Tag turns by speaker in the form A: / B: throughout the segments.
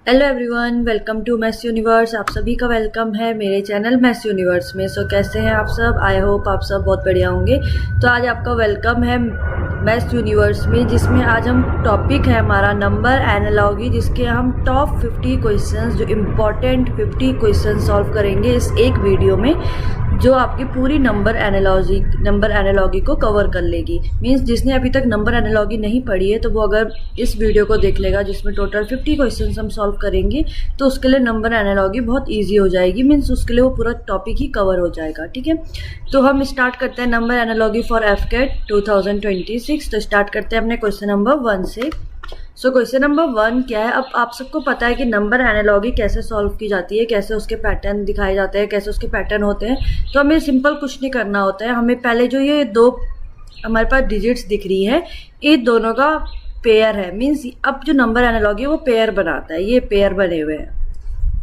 A: Hello everyone, welcome to maths universe. आप सभी का वेलकम है मेरे चैनल मैथ्स यूनिवर्स में। सो कैसे हैं आप सब? आई होप आप सब बहुत बढ़िया होंगे। तो आज आपका वेलकम है मैथ्स यूनिवर्स में, जिसमें आज हम टॉपिक है हमारा नंबर एनालॉजी, जिसके हम टॉप 50 क्वेश्चंस, जो इम्पोर्टेंट 50 क्वेश्चन सॉल्व करेंगे इस एक वीडियो में, जो आपकी पूरी नंबर एनालॉजी को कवर कर लेगी। मींस जिसने अभी तक नंबर एनालॉजी नहीं पढ़ी है तो वो अगर इस वीडियो को देख लेगा, जिसमें टोटल 50 क्वेश्चंस हम सॉल्व करेंगे, तो उसके लिए नंबर एनालॉजी बहुत ईजी हो जाएगी। मीन्स उसके लिए वो पूरा टॉपिक ही कवर हो जाएगा। ठीक है, तो हम स्टार्ट करते हैं नंबर एनालॉजी फॉर एफकेट 2026। तो स्टार्ट करते हैं अपने क्वेश्चन नंबर 1 से। सो क्वेश्चन नंबर 1 क्या है? अब आप सबको पता है कि नंबर एनालॉजी कैसे सॉल्व की जाती है, कैसे उसके पैटर्न दिखाए जाते हैं, कैसे उसके पैटर्न होते हैं। तो हमें सिंपल कुछ नहीं करना होता है। हमें पहले जो ये दो हमारे पास डिजिट्स दिख रही है, ये दोनों का पेयर है। मीन्स अब जो नंबर एनालॉजी है वो पेयर बनाता है, ये पेयर बने हुए हैं।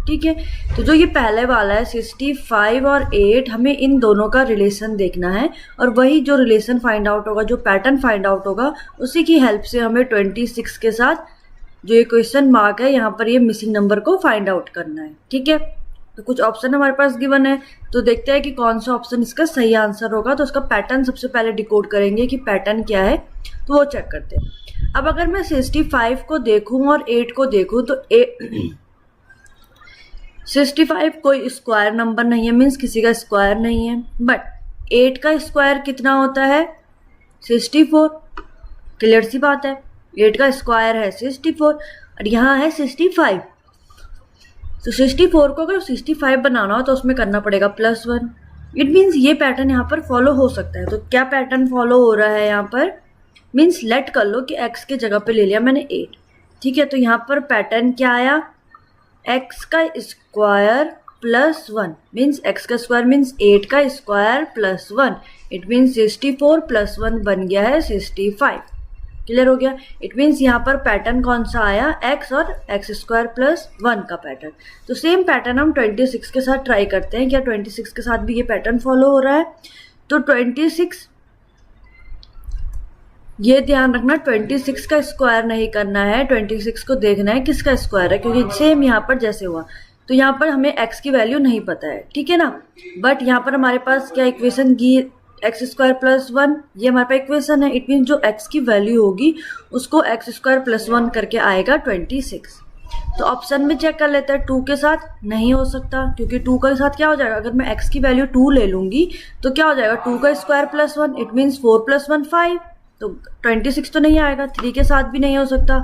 A: ठीक है, तो जो ये पहले वाला है 65 और 8, हमें इन दोनों का रिलेशन देखना है, और वही जो रिलेशन फाइंड आउट होगा, जो पैटर्न फाइंड आउट होगा, उसी की हेल्प से हमें 26 के साथ जो ये क्वेश्चन मार्क है यहाँ पर, ये मिसिंग नंबर को फाइंड आउट करना है। ठीक है, तो कुछ ऑप्शन हमारे पास गिवन है, तो देखते हैं कि कौन सा ऑप्शन इसका सही आंसर होगा। तो उसका पैटर्न सबसे पहले डिकोड करेंगे कि पैटर्न क्या है, तो वो चेक करते हैं। अब अगर मैं 65 को देखूं और 8 को देखूं, तो 65 कोई स्क्वायर नंबर नहीं है, मीन्स किसी का स्क्वायर नहीं है। बट 8 का स्क्वायर कितना होता है? 64। क्लियर सी बात है, 8 का स्क्वायर है 64 और यहाँ है 65। तो 64 को अगर 65 बनाना हो तो उसमें करना पड़ेगा +1। इट मीन्स ये पैटर्न यहाँ पर फॉलो हो सकता है। तो क्या पैटर्न फॉलो हो रहा है यहाँ पर? मीन्स लेट कर लो कि x के जगह पे ले लिया मैंने 8। ठीक है, तो यहाँ पर पैटर्न क्या आया? x का स्क्वायर +1। मीन्स x का स्क्वायर मीन्स 8 का स्क्वायर +1। इट मीन्स 64 +1 बन गया है 65। क्लियर हो गया? इट मीन्स यहाँ पर पैटर्न कौन सा आया? x और x स्क्वायर +1 का पैटर्न। तो सेम पैटर्न हम 26 के साथ ट्राई करते हैं। क्या 26 के साथ भी ये पैटर्न फॉलो हो रहा है? तो 26, ये ध्यान रखना, 26 का स्क्वायर नहीं करना है, 26 को देखना है किसका स्क्वायर है, क्योंकि सेम यहाँ पर जैसे हुआ। तो यहाँ पर हमें x की वैल्यू नहीं पता है, ठीक है ना। बट यहाँ पर हमारे पास क्या इक्वेशन की? x स्क्वायर +1, ये हमारे पास इक्वेशन है। इट मीन जो x की वैल्यू होगी उसको x स्क्वायर +1 करके आएगा 26। तो ऑप्शन में चेक कर लेते हैं। 2 के साथ नहीं हो सकता, क्योंकि 2 के साथ क्या हो जाएगा? अगर मैं x की वैल्यू 2 ले लूंगी तो क्या हो जाएगा? 2 का स्क्वायर +1, इट मीन्स 4 + 1 5। तो 26 तो नहीं आएगा। 3 के साथ भी नहीं हो सकता,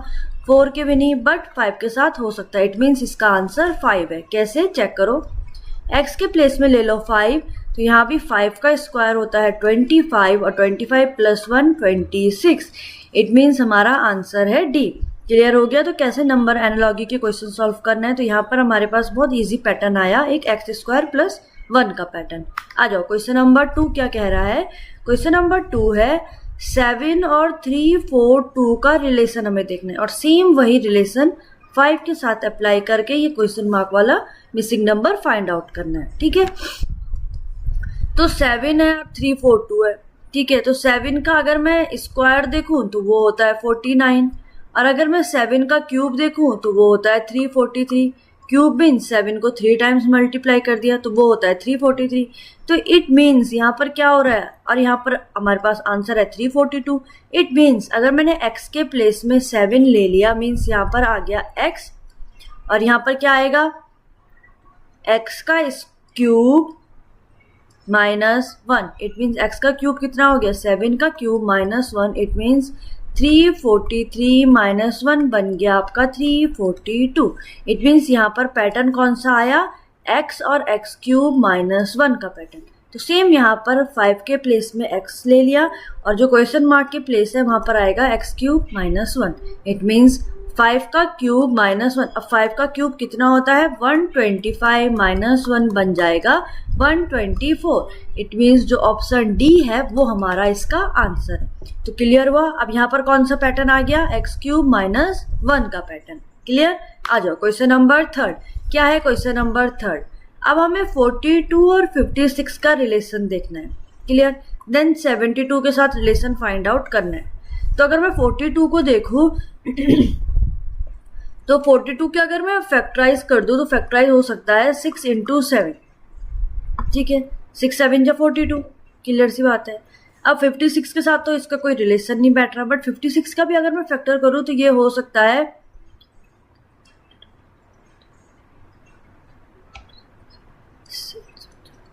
A: 4 के भी नहीं, बट 5 के साथ हो सकता है। इट मीन्स इसका आंसर 5 है। कैसे? चेक करो, x के प्लेस में ले लो 5, तो यहाँ भी 5 का स्क्वायर होता है 25 और 25 + 1 26। इट मीन्स हमारा आंसर है डी। क्लियर हो गया? तो कैसे नंबर एनालॉजी के क्वेश्चन सॉल्व करना है? तो यहाँ पर हमारे पास बहुत ईजी पैटर्न आया, एक x स्क्वायर +1 का पैटर्न। आ जाओ, क्वेश्चन नंबर 2 क्या कह रहा है? क्वेश्चन नंबर 2 है 7 और 3 4 2 का रिलेशन हमें देखना है, और सेम वही रिलेशन 5 के साथ अप्लाई करके ये क्वेश्चन मार्क वाला मिसिंग नंबर फाइंड आउट करना है। ठीक है, तो 7 है और 3 4 2 है। ठीक है, तो 7 का अगर मैं स्क्वायर देखूं तो वो होता है 49, और अगर मैं 7 का क्यूब देखूं तो वो होता है 343। क्यूब मीन्स 7 को 3 टाइम्स मल्टीप्लाई कर दिया तो वो होता है 343। तो इट मीन्स यहाँ पर क्या हो रहा है? और यहाँ पर हमारे पास आंसर है 342। इट मीन्स अगर मैंने x के प्लेस में 7 ले लिया, मीन्स यहाँ पर आ गया x, और यहाँ पर क्या आएगा? x का क्यूब -1। इट मीन्स x का क्यूब कितना हो गया? 7 का क्यूब -1। इट मीन्स 343 -1 बन गया आपका 342। इट मीन्स यहाँ पर पैटर्न कौन सा आया? x और x क्यूब -1 का पैटर्न। तो सेम यहाँ पर 5 के प्लेस में x ले लिया, और जो क्वेश्चन मार्क के प्लेस है वहां पर आएगा x क्यूब -1। इट मीन्स 5 का क्यूब -1। अब 5 का क्यूब कितना होता है? 125 -1 बन जाएगा 124। इट मीन्स जो ऑप्शन डी है वो हमारा इसका आंसर है। तो क्लियर हुआ? अब यहाँ पर कौन सा पैटर्न आ गया? x क्यूब -1 का पैटर्न। क्लियर? आ जाओ, क्वेश्चन नंबर 3 क्या है? क्वेश्चन नंबर 3, अब हमें 42 और 56 का रिलेशन देखना है। क्लियर? देन 72 के साथ रिलेशन फाइंड आउट करना है। तो अगर मैं 42 को देखूं तो 42 के अगर मैं फैक्टराइज कर दूं तो फैक्टराइज हो सकता है 6 इंटू 7, ठीक है, 6 7 जा 42, क्लियर सी बात है। अब 56 के साथ तो इसका कोई रिलेशन नहीं बैठ रहा, बट 56 का भी अगर मैं फैक्टर करूं तो ये हो सकता है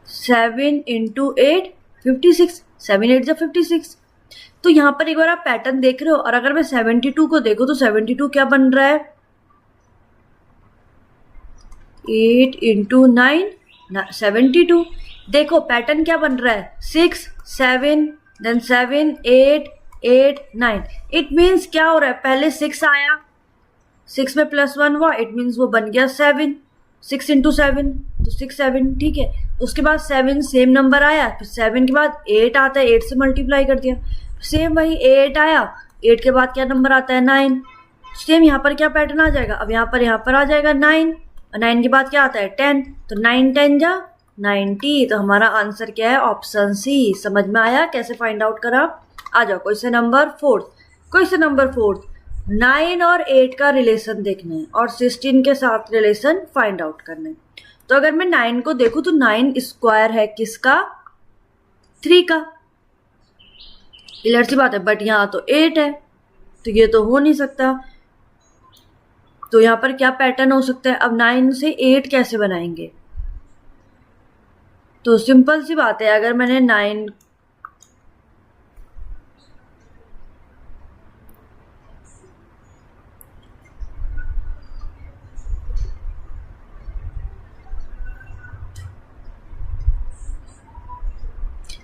A: 7 इंटू 8 56, 7 8 जा 56। तो यहाँ पर एक बार आप पैटर्न देख रहे हो, और अगर मैं 72 को देखूं तो 72 क्या बन रहा है, 8 इंटू 9 72। देखो पैटर्न क्या बन रहा है, 6 7 देन 7 8 8 9। इट मीन्स क्या हो रहा है, पहले 6 आया, 6 में +1 हुआ, इट मीन्स वो बन गया 7, 6 इंटू 7 तो 6 7, ठीक है। उसके बाद 7 सेम नंबर आया, फिर 7 के बाद 8 आता है, 8 से मल्टीप्लाई कर दिया, सेम वही 8 आया, 8 के बाद क्या नंबर आता है 9, सेम यहाँ पर क्या पैटर्न आ जाएगा, अब यहाँ पर आ जाएगा 9, और 9 के बाद क्या आता है 10, तो 9 10 जा 90। तो हमारा आंसर क्या है, ऑप्शन सी। समझ में आया कैसे फाइंड आउट करा। आ जाओ क्वेश्चन नंबर 4। क्वेश्चन नंबर 4, 9 और 8 का रिलेशन देखना है और 16 के साथ रिलेशन फाइंड आउट करना है। तो अगर मैं 9 को देखूं तो 9 स्क्वायर है किसका, 3 का, क्लियर सी बात है, बट यहाँ तो 8 है, तो ये तो हो नहीं सकता। तो यहाँ पर क्या पैटर्न हो सकता है, अब 9 से 8 कैसे बनाएंगे, तो सिंपल सी बात है, अगर मैंने 9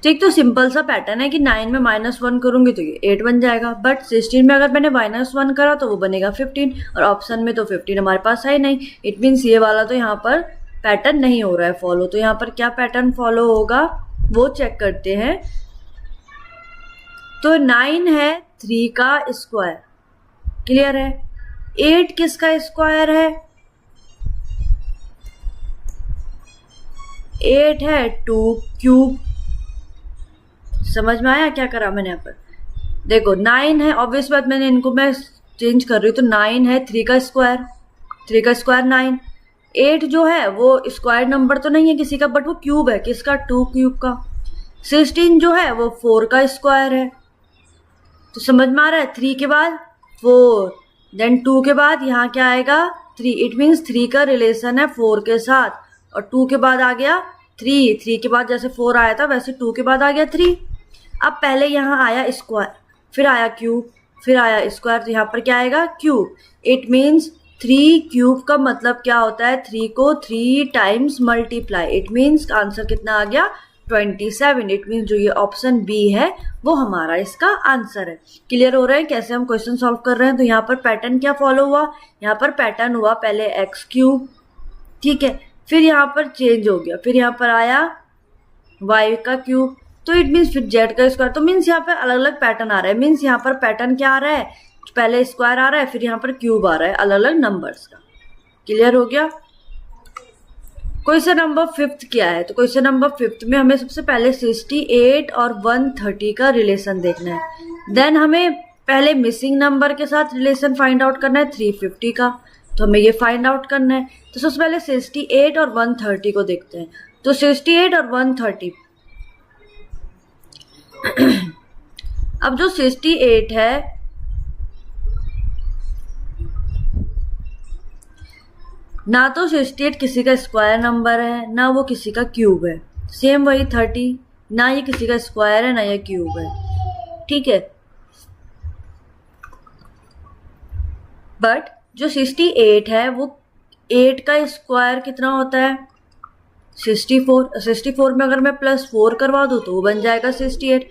A: ठीक, तो सिंपल सा पैटर्न है कि 9 में -1 करूंगी तो ये 8 बन जाएगा, बट 16 में अगर मैंने -1 करा तो वो बनेगा 15, और ऑप्शन में तो 15 हमारे पास है ही नहीं। इट मीन्स ये वाला तो यहाँ पर पैटर्न नहीं हो रहा है फॉलो। तो यहाँ पर क्या पैटर्न फॉलो होगा वो चेक करते हैं। तो 9 है 3 का स्क्वायर, क्लियर है। 8 किसका स्क्वायर है, 8 है 2 क्यूब। समझ में आया क्या करा मैंने यहाँ पर, देखो 9 है, ऑब्वियस बात, मैंने इनको मैं चेंज कर रही हूँ, तो 9 है 3 का स्क्वायर, 3 का स्क्वायर 9। 8 जो है वो स्क्वायर नंबर तो नहीं है किसी का, बट वो क्यूब है किसका, 2 क्यूब का। 16 जो है वो 4 का स्क्वायर है। तो समझ में आ रहा है, 3 के बाद 4 देन 2 के बाद यहाँ क्या आएगा 3। इट मीन्स 3 का रिलेशन है 4 के साथ, और 2 के बाद आ गया 3, 3 के बाद जैसे 4 आया था वैसे 2 के बाद आ गया 3। अब पहले यहाँ आया स्क्वायर, फिर आया क्यूब, फिर आया स्क्वायर, तो यहाँ पर क्या आएगा क्यूब। इट मीन्स 3 क्यूब का मतलब क्या होता है, 3 को 3 times multiply. It means answer कितना आ गया 27। इट मीन्स जो ये ऑप्शन बी है वो हमारा इसका आंसर है। क्लियर हो रहा है कैसे हम क्वेश्चन सॉल्व कर रहे हैं। तो यहाँ पर पैटर्न क्या फॉलो हुआ, यहाँ पर पैटर्न हुआ पहले एक्स क्यूब, ठीक है, फिर यहाँ पर चेंज हो गया, फिर यहाँ पर आया y का क्यूब, तो इट मीन्स फिर z का स्क्वायर। तो मीन्स यहाँ पर अलग अलग पैटर्न आ रहा है। मीन्स यहाँ पर पैटर्न क्या आ रहा है, पहले स्क्वायर आ रहा है, फिर यहाँ पर क्यूब आ रहा है अलग अलग नंबर्स का। क्लियर हो गया। क्वेश्चन नंबर 5 क्या है, तो क्वेश्चन नंबर 5 में हमें सबसे पहले 68 और 130 का रिलेशन देखना है। देन हमें पहले मिसिंग नंबर के साथ रिलेशन फाइंड आउट करना है 350 का, तो हमें ये फाइंड आउट करना है। तो सबसे पहले 68 और 130 को देखते हैं। तो 68 और 130 अब जो 68 है ना तो 68 किसी का स्क्वायर नंबर है ना वो किसी का क्यूब है, सेम वही 30, ना ये किसी का स्क्वायर है ना ये क्यूब है, ठीक है। बट जो 68 है वो 8 का स्क्वायर कितना होता है 64। 64 में अगर मैं +4 करवा दूँ तो वो बन जाएगा 68।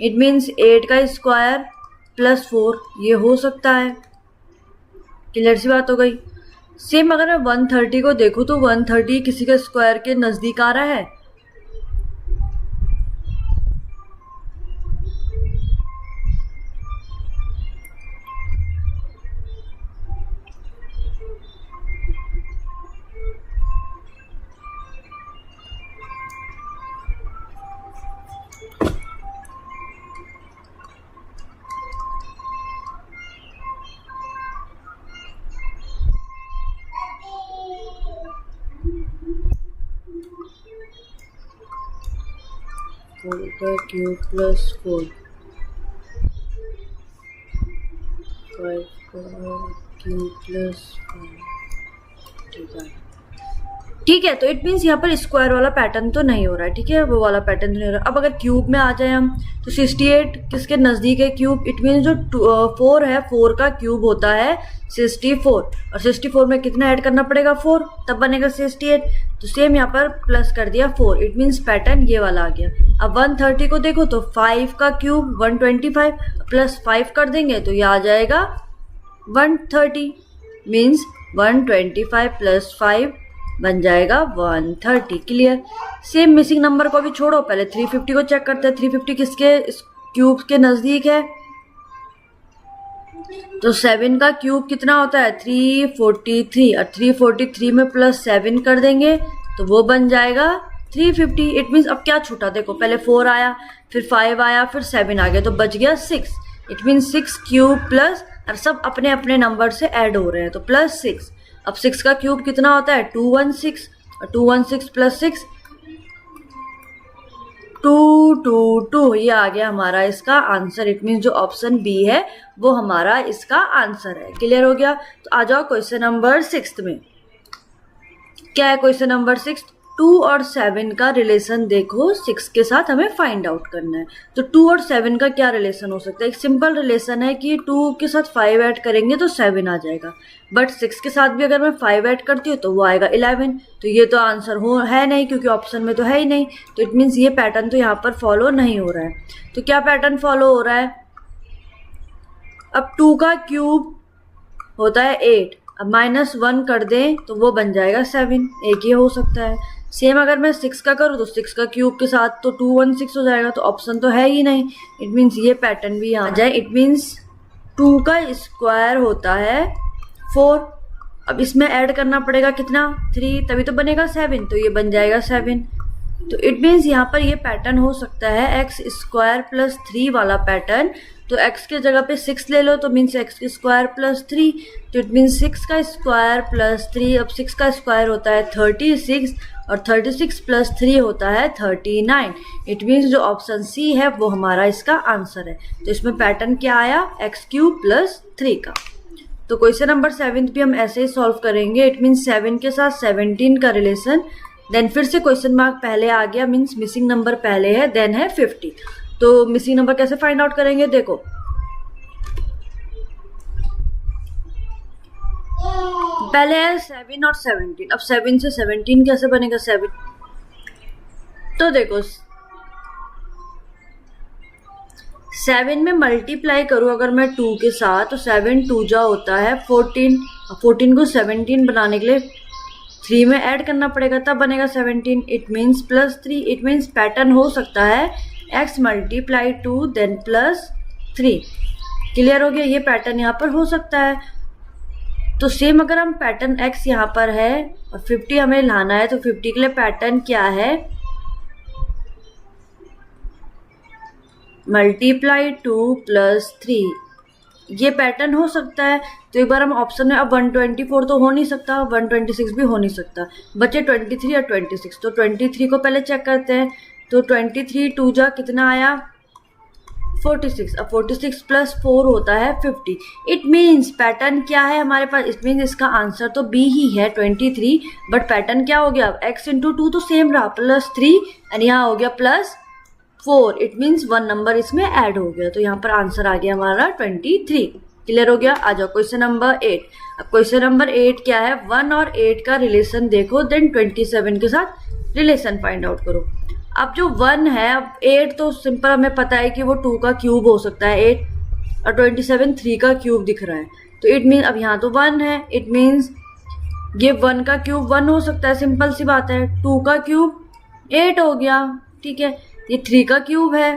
A: इट मीन्स 8 का स्क्वायर +4 ये हो सकता है। क्लियर सी बात हो गई। सेम अगर मैं 130 को देखूँ तो 130 किसी का स्क्वायर के नज़दीक आ रहा है, 4 का क्यूब प्लस 4, 5 का क्यूब प्लस 5। ठीक है, तो इट मीन्स यहाँ पर स्क्वायर वाला पैटर्न तो नहीं हो रहा है, ठीक है, वो वाला पैटर्न तो नहीं हो रहा। अब अगर क्यूब में आ जाए हम, तो 68 किसके नजदीक है क्यूब, इट मीन्स जो 4 है, 4 का क्यूब होता है 64, और 64 में कितना ऐड करना पड़ेगा 4, तब बनेगा 68। तो सेम यहाँ पर प्लस कर दिया 4, इट मीन्स पैटर्न ये वाला आ गया। अब 130 को देखो तो 5 का क्यूब 125 प्लस 5 कर देंगे तो ये आ जाएगा 130, मीन्स 125 प्लस 5 बन जाएगा 130। क्लियर। सेम मिसिंग नंबर को भी छोड़ो, पहले 350 को चेक करते हैं। 350 किसके क्यूब के नजदीक है, तो 7 का क्यूब कितना होता है 343, और 343 में प्लस 7 कर देंगे तो वो बन जाएगा 350। इट मीन्स अब क्या छूटा, देखो पहले 4 आया, फिर 5 आया, फिर 7 आ गया, तो बच गया 6। इट मीन्स 6 क्यूब प्लस, और सब अपने अपने नंबर से ऐड हो रहे हैं, तो प्लस 6। अब 6 का क्यूब कितना होता है 216, और 216 प्लस 6 222, ये आ गया हमारा इसका आंसर। इट मीन्स जो ऑप्शन बी है वो हमारा इसका आंसर है। क्लियर हो गया। तो आ जाओ क्वेश्चन नंबर 6 में। क्या है क्वेश्चन नंबर 6, 2 और 7 का रिलेशन देखो, 6 के साथ हमें फाइंड आउट करना है। तो 2 और 7 का क्या रिलेशन हो सकता है, एक सिंपल रिलेशन है कि 2 के साथ 5 ऐड करेंगे तो 7 आ जाएगा, बट 6 के साथ भी अगर मैं 5 ऐड करती हूँ तो वो आएगा 11। तो ये तो आंसर है नहीं, क्योंकि ऑप्शन में तो है ही नहीं। तो इट मीन्स ये पैटर्न तो यहाँ पर फॉलो नहीं हो रहा है। तो क्या पैटर्न फॉलो हो रहा है, अब 2 का क्यूब होता है 8, अब -1 कर दें तो वो बन जाएगा 7, एक ये हो सकता है। सेम अगर मैं 6 का करूँ तो 6 का क्यूब के साथ तो 216 हो जाएगा, तो ऑप्शन तो है ही नहीं। इट मीन्स ये पैटर्न भी यहाँ आ जाए। इट मीन्स 2 का स्क्वायर होता है 4, अब इसमें ऐड करना पड़ेगा कितना 3, तभी तो बनेगा 7, तो ये बन जाएगा 7। तो इट मीन्स यहाँ पर ये पैटर्न हो सकता है एक्स स्क्वायर प्लस 3 वाला पैटर्न। तो x के जगह पे 6 ले लो तो मीन्स एक्स स्क्वायर प्लस 3, तो इट मीन्स 6 का स्क्वायर प्लस 3। अब 6 का स्क्वायर होता है 36, और 36 प्लस 3 होता है 39। इट मीन्स जो ऑप्शन सी है वो हमारा इसका आंसर है। तो इसमें पैटर्न क्या आया, x³ प्लस 3 का। तो क्वेश्चन नंबर 7 भी हम ऐसे ही सॉल्व करेंगे। इट मीन्स 7 के साथ 17 का रिलेशन, देन फिर से क्वेश्चन मार्क पहले आ गया, मीन्स मिसिंग नंबर पहले है, देन है 50। तो मिसिंग नंबर कैसे फाइंड आउट करेंगे, देखो पहले है 7 और 17। अब 7 से 17 कैसे बनेगा 7, तो देखो 7 में मल्टीप्लाई करूँ अगर मैं 2 के साथ, तो 7 2 जा होता है 14, 14 को 17 बनाने के लिए 3 में ऐड करना पड़ेगा, तब बनेगा 17। It means plus 3। It means pattern हो सकता है x multiply 2 then plus 3। Clear हो गया, ये पैटर्न यहाँ पर हो सकता है। तो सेम अगर हम पैटर्न x यहाँ पर है और 50 हमें लाना है, तो 50 के लिए पैटर्न क्या है, मल्टीप्लाई 2 प्लस 3, ये पैटर्न हो सकता है। तो एक बार हम ऑप्शन में, अब 124 तो हो नहीं सकता, 126 भी हो नहीं सकता, बचे 23 और 26। तो 23 को पहले चेक करते हैं। तो 23 2 जा कितना आया 46, अब 46 प्लस 4 होता है 50। इट मीन्स पैटर्न क्या है हमारे पास, इट मीन्स इसका आंसर तो बी ही है 23, बट पैटर्न क्या हो गया, अब x इंटू 2 तो सेम रहा प्लस 3, एंड यहाँ हो गया प्लस 4। इट मीन्स 1 नंबर इसमें ऐड हो गया, तो यहाँ पर आंसर आ गया हमारा 23। क्लियर हो गया। आ जाओ क्वेश्चन नंबर 8। अब क्वेश्चन नंबर 8 क्या है, 1 और 8 का रिलेशन देखो, देन 27 के साथ रिलेशन फाइंड आउट करो। अब जो 1 है, अब 8 तो सिंपल हमें पता है कि वो 2 का क्यूब हो सकता है 8, और 27 3 का क्यूब दिख रहा है, तो इट मीन अब यहाँ तो 1 है, इट मीन्स ये 1 का क्यूब 1 हो सकता है, सिंपल सी बात है। 2 का क्यूब 8 हो गया, ठीक है। ये 3 का क्यूब है,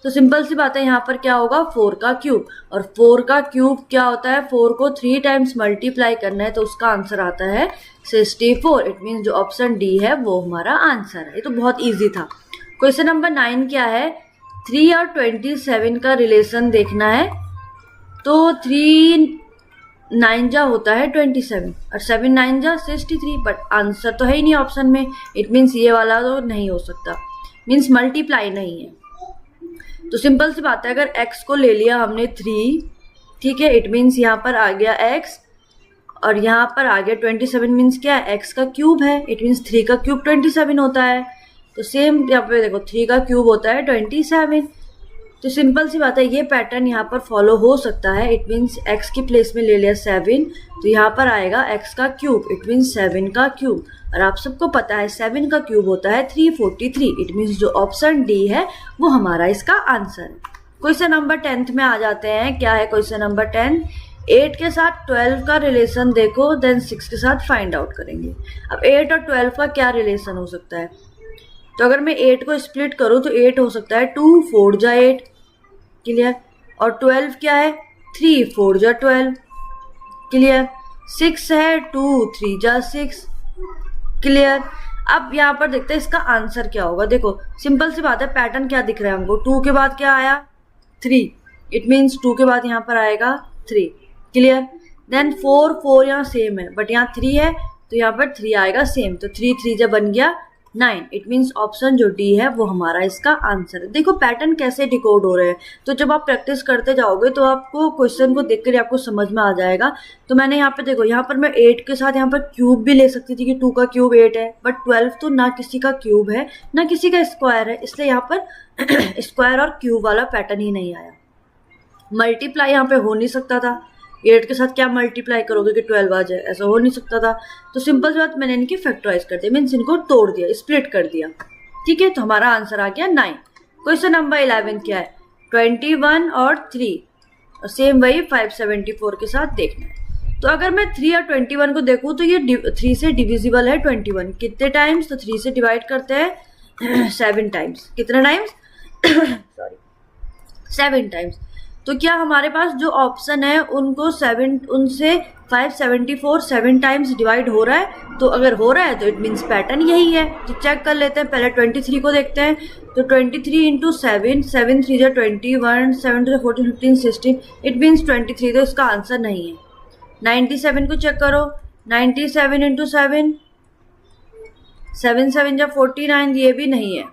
A: तो सिंपल सी बात है, यहाँ पर क्या होगा 4 का क्यूब, और 4 का क्यूब क्या होता है, 4 को 3 टाइम्स मल्टीप्लाई करना है, तो उसका आंसर आता है 64। इट मीन्स जो ऑप्शन डी है वो हमारा आंसर है। ये तो बहुत इजी था। क्वेश्चन नंबर 9 क्या है, 3 और 27 का रिलेशन देखना है। तो 3 9 जा होता है 27, और 7 9 जा 63, बट आंसर तो है ही नहीं ऑप्शन में। इट मीन्स ये वाला तो नहीं हो सकता। मीन्स मल्टीप्लाई नहीं है। तो सिंपल सी बात है, अगर x को ले लिया हमने 3, ठीक है, इट मीन्स यहाँ पर आ गया x और यहाँ पर आ गया 27, मीन्स क्या है, x का क्यूब है, इट मीन्स 3 का क्यूब 27 होता है। तो सेम यहाँ पे देखो 3 का क्यूब होता है 27। तो सिंपल सी बात है, ये पैटर्न यहाँ पर फॉलो हो सकता है। इट मीन्स x की प्लेस में ले लिया 7, तो यहाँ पर आएगा x का क्यूब, इट मीन्स 7 का क्यूब। और आप सबको पता है 7 का क्यूब होता है 343। इट मीन्स जो ऑप्शन डी है वो हमारा इसका आंसर है। क्वेश्चन नंबर 10 में आ जाते हैं। क्या है क्वेश्चन नंबर 10? 8 के साथ 12 का रिलेशन देखो, देन 6 के साथ फाइंड आउट करेंगे। अब 8 और 12 का क्या रिलेशन हो सकता है? तो अगर मैं 8 को स्प्लिट करूं तो 8 हो सकता है 2 4 जा 8, क्लियर। और 12 क्या है? 3 4 जा 12, क्लियर। 6 है 2 3 जा 6, क्लियर। अब यहाँ पर देखते हैं इसका आंसर क्या होगा। देखो सिंपल सी बात है, पैटर्न क्या दिख रहा है हमको, 2 के बाद क्या आया? 3, इट मीन्स 2 के बाद यहाँ पर आएगा 3, क्लियर। देन 4 4 यहाँ सेम है, बट यहाँ 3 है तो यहाँ पर 3 आएगा सेम, तो 3 3 जब बन गया 9। इट मीन्स ऑप्शन जो डी है वो हमारा इसका आंसर है। देखो पैटर्न कैसे डिकोड हो रहे हैं, तो जब आप प्रैक्टिस करते जाओगे तो आपको क्वेश्चन को देखकर ही आपको समझ में आ जाएगा। तो मैंने यहाँ पे देखो, यहाँ पर मैं 8 के साथ यहाँ पर क्यूब भी ले सकती थी कि 2 का क्यूब 8 है, बट 12 तो ना किसी का क्यूब है ना किसी का स्क्वायर है, इसलिए यहाँ पर स्क्वायर और क्यूब वाला पैटर्न ही नहीं आया। मल्टीप्लाई यहाँ पे हो नहीं सकता था, 8 के साथ क्या मल्टीप्लाई करोगे कि 12 आ जाए, ऐसा हो नहीं सकता था। तो सिंपल सी बात, मैंने इनकी फैक्टराइज कर दिया, मीन्स इनको तोड़ दिया, स्प्लिट कर दिया, ठीक है। तो हमारा आंसर आ गया 9। क्वेश्चन नंबर 11 क्या है? 21 और 3, और सेम वही 574 के साथ देखना है। तो अगर मैं 3 और 21 को देखूँ तो ये 3 से डिविजिबल है 21, कितने टाइम्स? तो 3 से डिवाइड करते हैं 7 टाइम्स। कितने टाइम्स? Sorry 7 times. तो क्या हमारे पास जो ऑप्शन है उनको 7 उनसे 574 7 टाइम्स डिवाइड हो रहा है? तो अगर हो रहा है तो इट मीन्स पैटर्न यही है। तो चेक कर लेते हैं, पहले 23 को देखते हैं। तो 23 इंटू 7, 7 3 जा 21, 7 2 14 15 16, इट मीन्स 23, तो इसका आंसर नहीं है। 97 को चेक करो, 97 इंटू 7, 7 7 जा 49, ये भी नहीं है।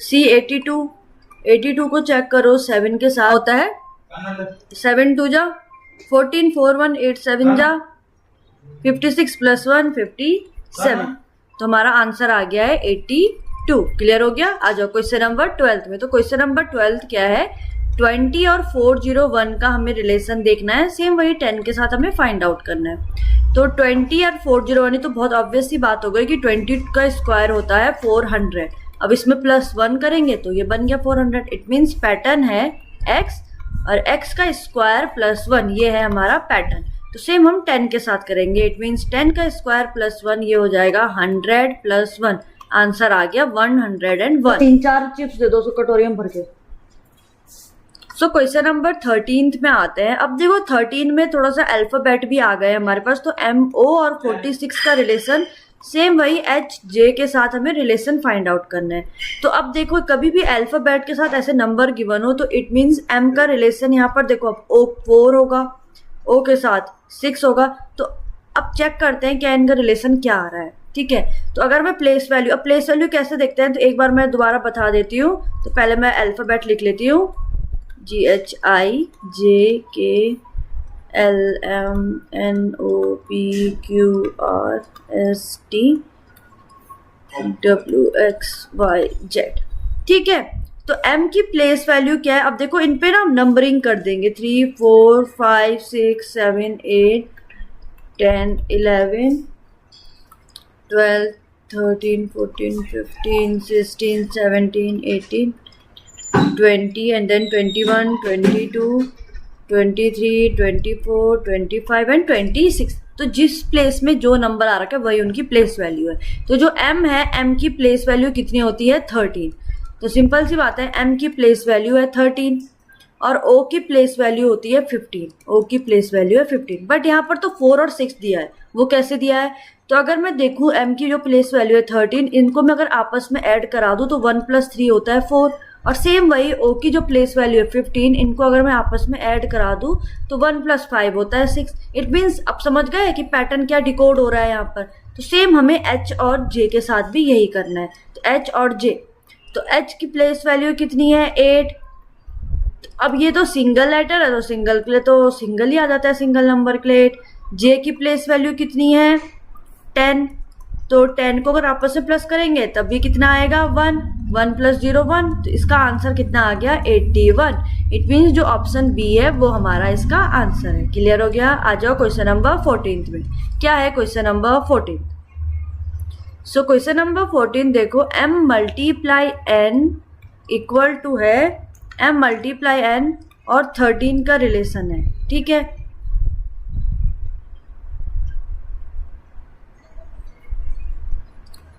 A: सी 82 को चेक करो, 7 के साथ होता है 7 2 जा 14, 4 1 8 7 जा 56 प्लस 1 57। तो हमारा आंसर आ गया है 82। क्लियर हो गया? आ जाओ क्वेश्चन नंबर 12 में। तो क्वेश्चन नंबर 12 क्या है? 20 और 401 का हमें रिलेशन देखना है, सेम वही 10 के साथ हमें फाइंड आउट करना है। तो 20 और 401, तो बहुत ऑब्वियस सी बात हो गई कि 20 का स्क्वायर होता है 400। अब इसमें प्लस 1 करेंगे तो ये बन गया 400। इट मीन्स पैटर्न है x और x का स्क्वायर प्लस 1, ये है हमारा पैटर्न। तो सेम हम 10 के साथ करेंगे। इट मीन्स 10 का स्क्वायर प्लस 1, ये हो जाएगा 100 प्लस 1। आंसर आ गया 101। 3-4 चिप्स दे दो सो कटोरी में भर के। सो क्वेश्चन नंबर 13 में आते हैं। अब देखो 13 में थोड़ा सा अल्फाबेट भी आ गए हमारे पास। तो MO और 46 का रिलेशन सेम वही HJ के साथ हमें रिलेशन फाइंड आउट करना है। तो अब देखो कभी भी अल्फाबेट के साथ ऐसे नंबर गिवन हो तो इट मीन्स M का रिलेशन यहाँ पर देखो अब O 4 होगा, O के साथ 6 होगा। तो अब चेक करते हैं क्या इनका रिलेशन क्या आ रहा है, ठीक है। तो अगर मैं प्लेस वैल्यू, अब प्लेस वैल्यू कैसे देखते हैं तो एक बार मैं दोबारा बता देती हूँ। तो पहले मैं अल्फाबेट लिख लेती हूँ, GHIJKLMNOPQRSTWXYZ, ठीक है। तो M की प्लेस वैल्यू क्या है? अब देखो इन पे ना नंबरिंग कर देंगे, 3 4 5 6 7 8 10 11 12 13 14 15 16 17 18 20 and then 21 22 23 24 25 एंड 26। तो जिस प्लेस में जो नंबर आ रखा है वही उनकी प्लेस वैल्यू है। तो जो M है, M की प्लेस वैल्यू कितनी होती है? 13। तो सिंपल सी बात है, M की प्लेस वैल्यू है 13 और O की प्लेस वैल्यू होती है 15। O की प्लेस वैल्यू है 15, बट यहाँ पर तो 4 और 6 दिया है। वो कैसे दिया है? तो अगर मैं देखूँ M की जो प्लेस वैल्यू है 13, इनको मैं अगर आपस में ऐड करा दूँ तो 1 + 3 होता है 4। और सेम वही O की जो प्लेस वैल्यू है 15, इनको अगर मैं आपस में ऐड करा दूं तो 1 + 5 होता है 6। इट मीन्स अब समझ गए कि पैटर्न क्या डिकोड हो रहा है यहाँ पर। तो सेम हमें H और J के साथ भी यही करना है। तो H और J, तो h की प्लेस वैल्यू कितनी है 8। अब ये तो सिंगल लेटर है तो सिंगल के लिए तो सिंगल ही आ जाता है, सिंगल नंबर के लिए 8। j की प्लेस वैल्यू कितनी है 10, तो 10 को अगर आपस में प्लस करेंगे तब भी कितना आएगा 1, 1 + 0 1, तो इसका आंसर कितना आ गया 81। इट मीन्स जो ऑप्शन बी है वो हमारा इसका आंसर है। क्लियर हो गया? आ जाओ क्वेश्चन नंबर 14 में। क्या है question number 14? So question number 14 देखो, m × n इक्वल टू है m × n और 13 का रिलेशन है। ठीक है,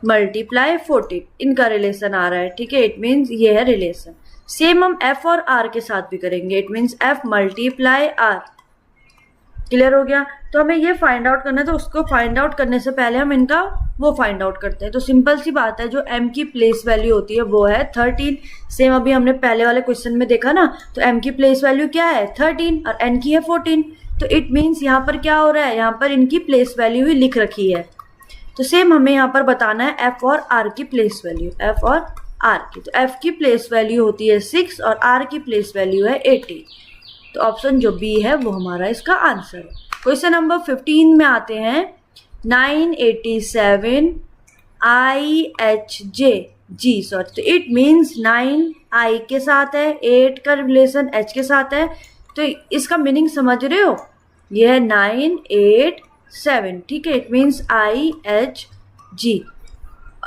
A: मल्टीप्लाई 14 इनका रिलेशन आ रहा है। ठीक है, इट मीन्स ये है रिलेशन। सेम हम f और r के साथ भी करेंगे, it means f × r। Clear हो गया? तो हमें ये फाइंड आउट करना है, तो उसको फाइंड आउट करने से पहले हम इनका वो फाइंड आउट करते हैं। तो सिंपल सी बात है, जो m की प्लेस वैल्यू होती है वो है 13। सेम अभी हमने पहले वाले क्वेश्चन में देखा ना, तो m की प्लेस वैल्यू क्या है 13 और n की है 14। तो इट मीन्स यहाँ पर क्या हो रहा है, यहाँ पर इनकी प्लेस वैल्यू ही लिख रखी है। तो सेम हमें यहाँ पर बताना है f और r की प्लेस वैल्यू, f और r की। तो f की प्लेस वैल्यू होती है 6 और r की प्लेस वैल्यू है 80। तो ऑप्शन जो बी है वो हमारा इसका आंसर है। क्वेश्चन नंबर 15 में आते हैं। 987 IHJ सॉरी, तो इट मीन्स 9 I के साथ है, 8 का रिलेशन H के साथ है। तो इसका मीनिंग समझ रहे हो, ये है 987। ठीक है, इट मीन्स IHG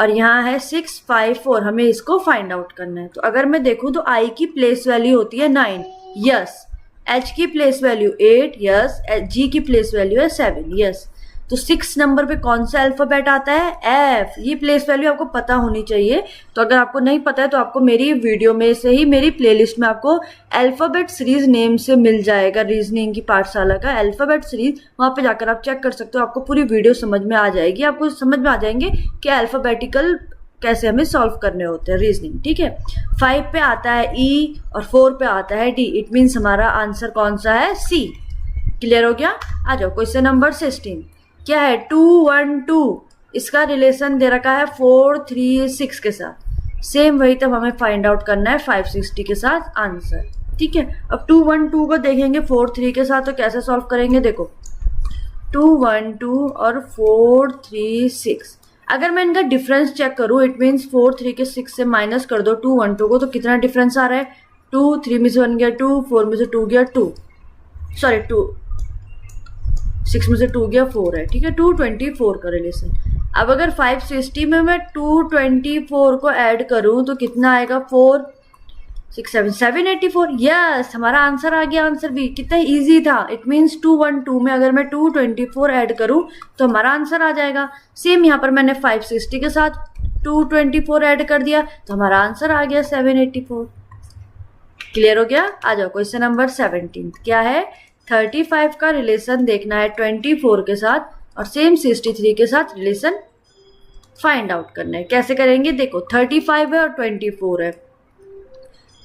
A: और यहाँ है 654। हमें इसको फाइंड आउट करना है। तो अगर मैं देखूँ तो I की प्लेस वैल्यू होती है 9, यस। H की प्लेस वैल्यू 8, यस। G की प्लेस वैल्यू है 7, यस। तो 6 नंबर पे कौन सा अल्फाबेट आता है F। ये प्लेस वैल्यू आपको पता होनी चाहिए। तो अगर आपको नहीं पता है तो आपको मेरी वीडियो में से ही, मेरी प्लेलिस्ट में आपको अल्फाबेट सीरीज नेम से मिल जाएगा, रीजनिंग की पाठशाला का अल्फाबेट सीरीज। वहाँ पे जाकर आप चेक कर सकते हो, आपको पूरी वीडियो समझ में आ जाएगी। आपको समझ में आ जाएंगे कि अल्फाबेटिकल कैसे हमें सॉल्व करने होते हैं रीजनिंग। ठीक है, 5 पे आता है E और 4 पे आता है D। इट मीन्स हमारा आंसर कौन सा है C। क्लियर हो गया? आ जाओ क्वेश्चन नंबर 16। क्या है 212, इसका रिलेशन दे रखा है 436 के साथ। सेम वही तब हमें फाइंड आउट करना है 560 के साथ आंसर। ठीक है, अब 212 को देखेंगे 43 के साथ, तो कैसे सॉल्व करेंगे? देखो 212 और 436, अगर मैं इनका डिफरेंस चेक करूं, इट मीन्स 43 के 6 से माइनस कर दो 212 को, तो कितना डिफरेंस आ रहा है 2, 3 में से 1 गया 2, 4 में से 2 गया 2, सॉरी 2, 6 में से 2 गया 4 है। ठीक है, 224 का रिलेशन। अब अगर 560 में मैं 224 को ऐड करूं तो कितना आएगा 4, 6, 7, 784। यस, हमारा आंसर आ गया, आंसर भी। कितना इजी था। इट मीन्स 212 में अगर मैं 224 ऐड करूं तो हमारा आंसर आ जाएगा। सेम यहाँ पर मैंने 560 के साथ 224 ऐड कर दिया तो हमारा आंसर आ गया 784। क्लियर हो गया? आ जाओ क्वेश्चन नंबर 17। क्या है 35 का रिलेशन देखना है 24 के साथ और सेम 63 के साथ रिलेशन फाइंड आउट करना है। कैसे करेंगे? देखो 35 है और 24 है,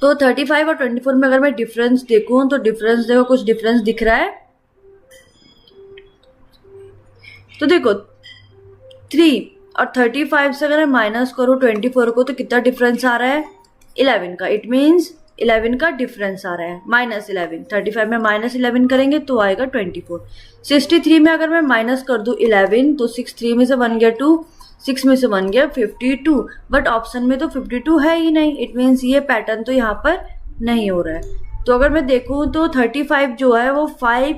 A: तो 35 और 24 में अगर मैं डिफरेंस देखूं तो डिफरेंस देखो, कुछ डिफरेंस दिख रहा है। तो देखो 3 और 35 से अगर मैं माइनस करूं 24 को तो कितना डिफरेंस आ रहा है 11 का। इट मीन्स 11 का डिफरेंस आ रहा है, -11। 35 में -11 करेंगे तो आएगा 24। 63 में अगर मैं माइनस कर दूं 11 तो 6, 3 में से 1 गया 2, 6 में से 1 गया 52। बट ऑप्शन में तो 52 है ही नहीं। इट मीन्स ये पैटर्न तो यहाँ पर नहीं हो रहा है। तो अगर मैं देखूँ तो 35 जो है वो 5,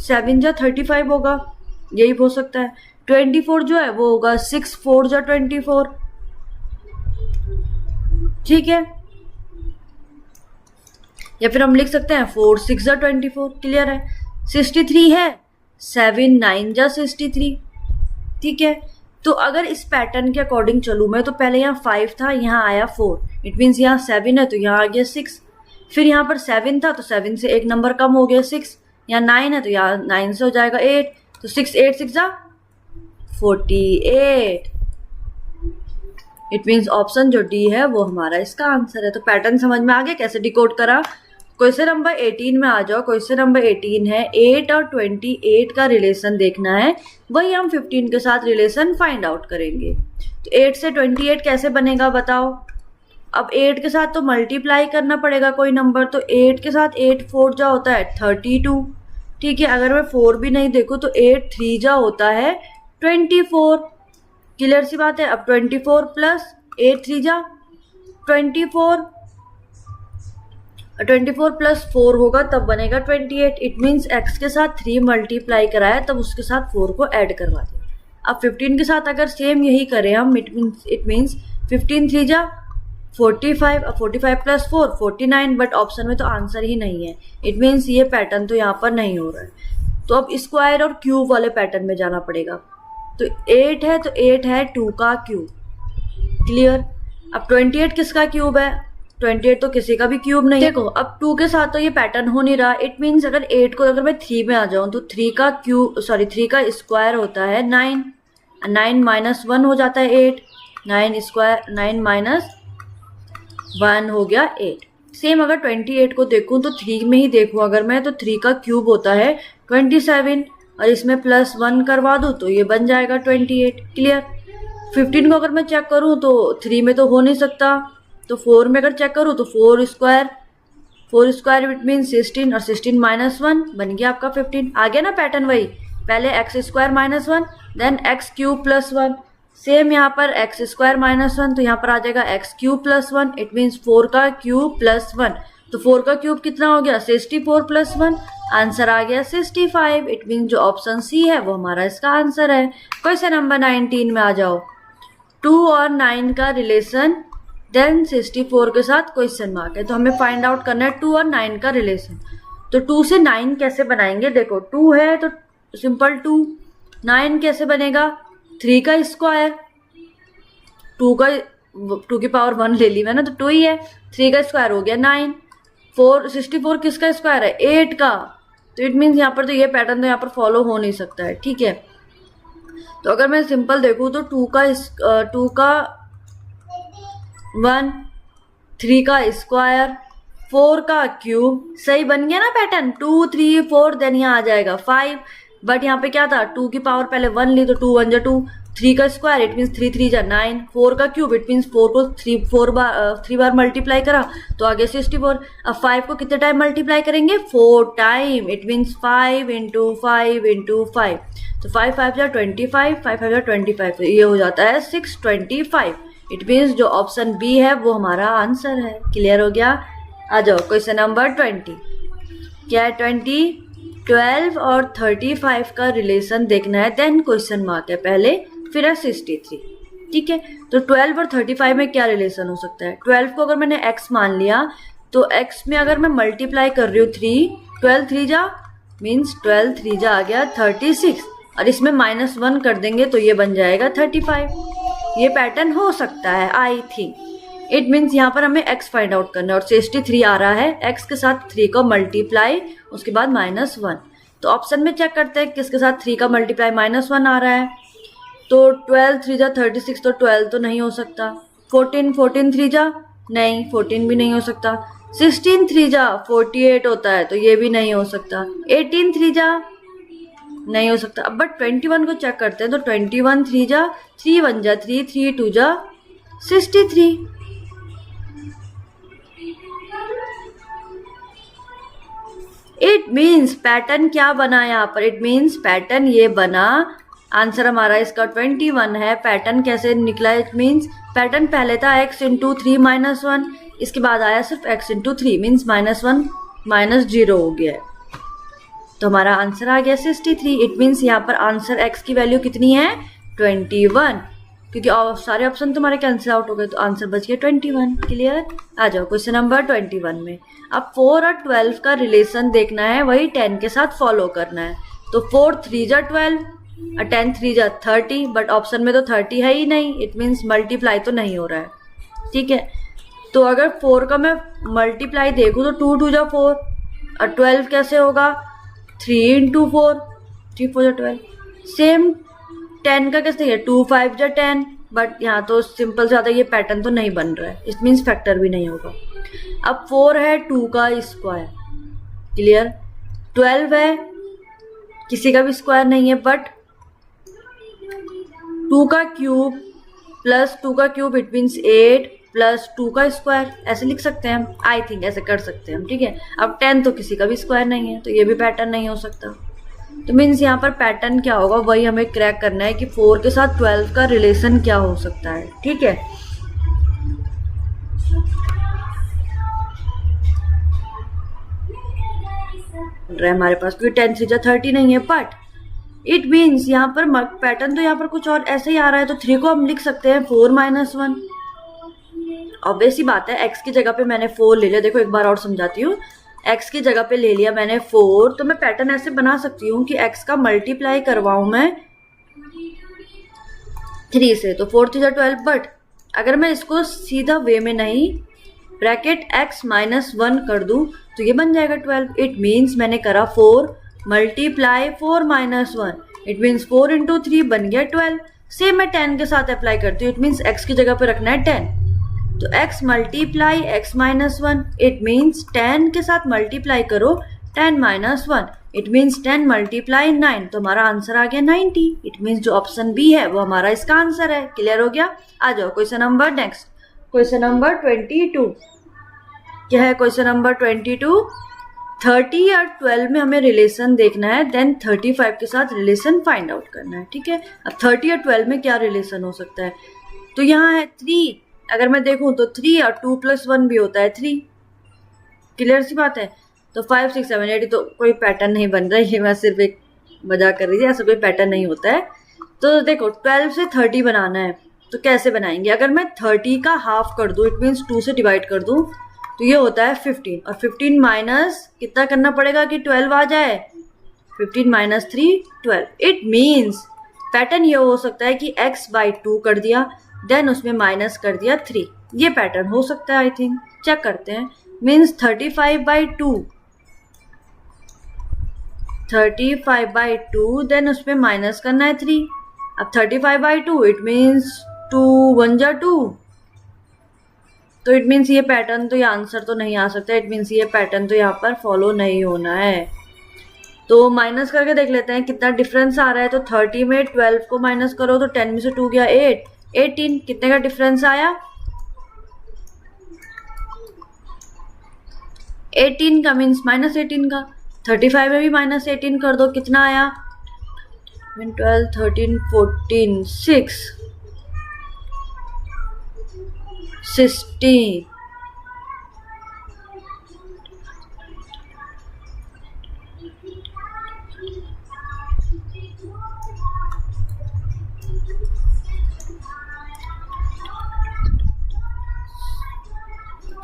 A: 7 जा 35 होगा, यही हो सकता है। 24 जो है वो होगा 6, 4 जा 24। ठीक है, या फिर हम लिख सकते हैं 4, 6 जा 24। क्लियर है? 63 है, 7, 9 जा 63। ठीक है, तो अगर इस पैटर्न के अकॉर्डिंग चलूँ मैं तो पहले यहाँ 5 था, यहाँ आया 4। इट मीन्स यहाँ 7 है तो यहाँ आ गया 6। फिर यहाँ पर 7 था तो 7 से एक नंबर कम हो गया 6। यहाँ 9 है तो यहाँ 9 से हो जाएगा 8। तो 6, 8, 6 जा 48। इट मीन्स ऑप्शन जो डी है वो हमारा इसका आंसर है। तो पैटर्न समझ में आ गया कैसे डिकोड करा। क्वेश्चन नंबर 18 में आ जाओ। क्वेश्चन नंबर 18 है 8 और 28 का रिलेशन देखना है, वही हम 15 के साथ रिलेशन फाइंड आउट करेंगे। तो 8 से 28 कैसे बनेगा बताओ? अब 8 के साथ तो मल्टीप्लाई करना पड़ेगा कोई नंबर, तो 8 के साथ 8 4 जा होता है 32। ठीक है, अगर मैं 4 भी नहीं देखूँ तो 8 3 जा होता है 24। क्लियर सी बात है। अब 24 प्लस 8 3 जा 24, 24 प्लस 4 होगा तब बनेगा 28। इट मीन्स x के साथ 3 मल्टीप्लाई कराया तब उसके साथ 4 को ऐड करवा दिया। अब 15 के साथ अगर सेम यही करें हम, इट मीन्स 15 3 जा 45, अब 45 प्लस 4 49, बट ऑप्शन में तो आंसर ही नहीं है। इट मीन्स ये पैटर्न तो यहाँ पर नहीं हो रहा है। तो अब स्क्वायर और क्यूब वाले पैटर्न में जाना पड़ेगा। तो 8 है तो 8 है 2 का क्यूब। क्लियर। अब 28 किसका क्यूब है? 28 तो किसी का भी क्यूब नहीं है। देखो अब 2 के साथ तो ये पैटर्न हो नहीं रहा। इट मीन्स अगर 8 को अगर मैं 3 में आ जाऊं तो 3 का क्यूब, सॉरी 3 का स्क्वायर होता है 9, 9 माइनस 1 हो जाता है 8, 9 स्क्वायर 9 माइनस 1 हो गया 8। सेम अगर 28 को देखूं तो 3 में ही देखूं अगर मैं, तो 3 का क्यूब होता है 27 और इसमें प्लस 1 करवा दूं तो ये बन जाएगा 28। क्लियर। 15 को अगर मैं चेक करूं तो 3 में तो हो नहीं सकता, तो 4 में अगर चेक करूं तो 4 स्क्वायर इट मीन 16 और 16 माइनस 1 बन गया आपका 15। आ गया ना पैटर्न वही, पहले x square minus 1 then x cube plus 1। Same यहाँ पर एक्स स्क्वायर माइनस 1 तो यहाँ पर आ जाएगा x cube plus 1। It means 4 का क्यूब प्लस 1, तो 4 का क्यूब कितना हो गया 64 प्लस 1, आंसर आ गया 65। इट मीन्स जो ऑप्शन सी है वो हमारा इसका आंसर है। क्वेश्चन नंबर 19 में आ जाओ। 2 और 9 का रिलेशन देन 64 के साथ क्वेश्चन मार्क है, तो हमें फाइंड आउट करना है 2 और 9 का रिलेशन। तो 2 से 9 कैसे बनाएंगे? देखो 2 है तो सिंपल 2, 9 कैसे बनेगा? 3 का स्क्वायर, 2 की पावर 1 ले ली मैंने तो 2 ही है, 3 का स्क्वायर हो गया 9। 64 किसका स्क्वायर है? 8 का, तो इट मीन्स यहाँ पर तो ये पैटर्न तो यहाँ पर फॉलो हो नहीं सकता है। ठीक है, तो अगर मैं सिंपल देखूँ तो 2 का 1, 3 का स्क्वायर, 4 का क्यूब, सही बन गया ना पैटर्न। 2 3 4 देन यहाँ आ जाएगा 5, बट यहाँ पे क्या था 2 की पावर पहले 1 ली तो 2 1 जा 2, 3 का स्क्वायर इट मीन्स 3 3 जा 9, 4 का क्यूब इट मीन्स 4 को 3 बार मल्टीप्लाई करा तो आगे 64। अब 5 को कितने टाइम मल्टीप्लाई करेंगे? 4 time. It means 5 into 5 into 5, तो 5 5 जा 25, 5 5 जा 25, तो ये हो जाता है 625। इट मीन्स जो ऑप्शन बी है वो हमारा आंसर है। क्लियर हो गया। आ जाओ क्वेश्चन नंबर 20। क्या है 20? 12 और 35 का रिलेशन देखना है, देन क्वेश्चन मार्क है पहले, फिर है 63। ठीक है, तो 12 और 35 में क्या रिलेशन हो सकता है? 12 को अगर मैंने x मान लिया तो x में अगर मैं मल्टीप्लाई कर रही हूँ 3, 12 3 जा मीन्स 12 3 जा आ गया 36, और इसमें -1 कर देंगे तो ये बन जाएगा 35। ये पैटर्न हो सकता है आई थिंक। इट मीन्स यहाँ पर हमें x फाइंड आउट करना है और 63 आ रहा है, x के साथ 3 को मल्टीप्लाई उसके बाद -1। तो ऑप्शन में चेक करते हैं किसके साथ 3 का मल्टीप्लाई -1 आ रहा है। तो 12 3 जा 36, तो 12 तो नहीं हो सकता। 14 3 जा नहीं, 14 भी नहीं हो सकता। 16 3 जा 48 होता है तो ये भी नहीं हो सकता। 18 3 जा नहीं हो सकता। अब बट 21 को चेक करते हैं तो 21 3 जा 3 1 जा 3, 3 2 जा 63। इट मीन्स पैटर्न क्या बना यहाँ पर? इट मीन्स पैटर्न ये बना, आंसर हमारा इसका 21 है। पैटर्न कैसे निकला? इट मीन्स पैटर्न पहले था x इंटू 3 -1, इसके बाद आया सिर्फ x इंटू 3 मीन्स -1 -0 हो गया है, तो हमारा आंसर आ गया 63। इट मीन्स यहाँ पर आंसर x की वैल्यू कितनी है? 21, क्योंकि सारे ऑप्शन तुम्हारे कैंसिल आउट हो गए तो आंसर बच गया 21। क्लियर। आ जाओ क्वेश्चन नंबर 21 में। अब 4 और 12 का रिलेशन देखना है, वही 10 के साथ फॉलो करना है। तो 4 3 जा 12 और 10 3 जा 30, बट ऑप्शन में तो 30 है ही नहीं, इट मीन्स मल्टीप्लाई तो नहीं हो रहा है। ठीक है, तो अगर 4 का मैं मल्टीप्लाई देखूँ तो 2 2 जा 4 और 12 कैसे होगा? 3 इंटू 4, 3 4 जा 12। सेम 10 का कैसे है? 2 5 जा 10, बट यहाँ तो सिंपल से ज़्यादा ये पैटर्न तो नहीं बन रहा है, इट मीन्स फैक्टर भी नहीं होगा। अब 4 है 2 का स्क्वायर। क्लियर। 12 है, किसी का भी स्क्वायर नहीं है, बट 2 का क्यूब प्लस 2 का क्यूब इट मीन्स 8 प्लस 2 का स्क्वायर, ऐसे लिख सकते हैं हम, आई थिंक ऐसे कर सकते हैं हम, ठीक है। अब 10 तो किसी का भी स्क्वायर नहीं है, तो ये भी पैटर्न नहीं हो सकता। तो मीन्स यहाँ पर पैटर्न क्या होगा वही हमें क्रैक करना है कि 4 के साथ 12 का रिलेशन क्या हो सकता है, ठीक है। हमारे पास कोई 10 3 30 नहीं है, बट इट मीन्स यहाँ पर पैटर्न तो यहाँ पर कुछ और ऐसे ही आ रहा है। तो 3 को हम लिख सकते हैं 4 - 1। ऑब्वियस ही बात है, x की जगह पे मैंने 4 ले लिया। देखो एक बार और समझाती हूँ, x की जगह पे ले लिया मैंने 4, तो मैं पैटर्न ऐसे बना सकती हूँ कि x का मल्टीप्लाई करवाऊं मैं 3 से, तो 4 3 12। बट अगर मैं इसको सीधा वे में नहीं, ब्रैकेट x - 1 कर दूं तो ये बन जाएगा 12। इट मीन्स मैंने करा 4 मल्टीप्लाई 4 - 1, इट मीन्स 4 × 3 बन गया 12। सेम मैं 10 के साथ अप्लाई करती हूँ, इट मीन्स x की जगह पे रखना है 10, तो x multiply x - 1, it means 10 के साथ मल्टीप्लाई करो 10 - 1, इट मीन्स 10 मल्टीप्लाई 9, तो हमारा आंसर आ गया 90। इट मीन्स जो ऑप्शन बी है वो हमारा इसका आंसर है। क्लियर हो गया? आ जाओ question number next, question number 22। क्या है क्वेश्चन नंबर 22? 30 और 12 में हमें रिलेशन देखना है, देन 35 के साथ रिलेशन फाइंड आउट करना है, ठीक है। अब 30 और 12 में क्या रिलेशन हो सकता है? तो यहाँ है 3, अगर मैं देखूं तो 3 और 2 + 1 भी होता है 3। क्लियर सी बात है। तो 5 6 7 8 तो कोई पैटर्न नहीं बन रहा है, ये मैं सिर्फ एक मजाक कर रही थी, ऐसा कोई पैटर्न नहीं होता है। तो देखो 12 से 30 बनाना है, तो कैसे बनाएंगे? अगर मैं 30 का हाफ कर दूं, इट मीन्स 2 से डिवाइड कर दूं, तो ये होता है 15, और 15 माइनस कितना करना पड़ेगा कि 12 आ जाए? 15 - 3 12। इट मीन्स पैटर्न ये हो सकता है कि x/2 कर दिया, देन उसमें माइनस कर दिया 3, ये पैटर्न हो सकता है। आई थिंक चेक करते हैं। मीन्स 35/2 देन उसमें माइनस करना है 3। अब 35/2 इट मीन्स 2 1 जा 2, तो इट मीन्स ये पैटर्न तो ये आंसर तो नहीं आ सकता। इट मीन्स ये पैटर्न तो यहाँ पर फॉलो नहीं होना है। तो माइनस करके देख लेते हैं कितना डिफरेंस आ रहा है। तो 30 में 12 को माइनस करो तो 10 में से 2 गया 8, 18, कितने का डिफरेंस आया? 18 का, मीन्स -18 का। 35 में भी -18 कर दो, कितना आया? 12 13 14 6 16।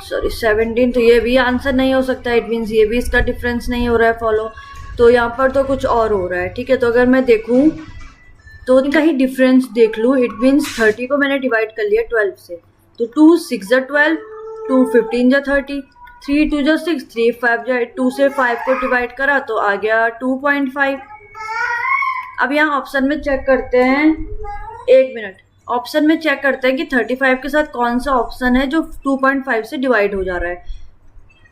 A: सॉरी 17, तो ये भी आंसर नहीं हो सकता। इट मीन्स ये भी इसका डिफरेंस नहीं हो रहा है फॉलो, तो यहाँ पर तो कुछ और हो रहा है, ठीक है। तो अगर मैं देखूँ तो कहीं डिफरेंस देख लूँ, इट मीन्स 30 को मैंने डिवाइड कर लिया 12 से, तो 2 6 जा 12, 2 15 जा 30, 3 2 जा 6, 3 5 जा 2 से 5 को डिवाइड करा तो आ गया 2.5। अब यहाँ ऑप्शन में चेक करते हैं, 1 मिनट, ऑप्शन में चेक करते हैं कि 35 के साथ कौन सा ऑप्शन है जो 2.5 से डिवाइड हो जा रहा है।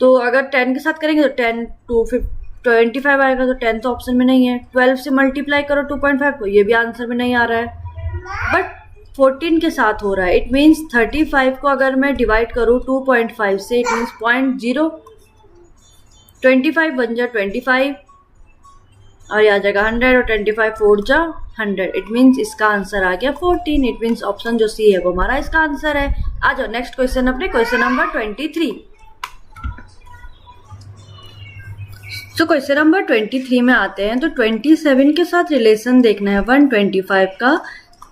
A: तो अगर 10 के साथ करेंगे तो 10 2 25 आएगा, तो 10 तो ऑप्शन में नहीं है। 12 से मल्टीप्लाई करो 2.5 को, ये भी आंसर में नहीं आ रहा है। बट 14 के साथ हो रहा है, इट मीन्स 35 को अगर मैं डिवाइड करूँ 2.5 से, इट मीन्स 0.0, 25 बन जा 25 और आ जाएगा 100, और 25 4 जा 100। इट मीन्स इसका आंसर आ गया 14। इट मीन्स ऑप्शन जो सी है वो हमारा इसका आंसर है। आ जाओ नेक्स्ट क्वेश्चन, अपने क्वेश्चन नंबर 23। तो क्वेश्चन नंबर 23 में आते हैं। तो 27 के साथ रिलेशन देखना है 125 का,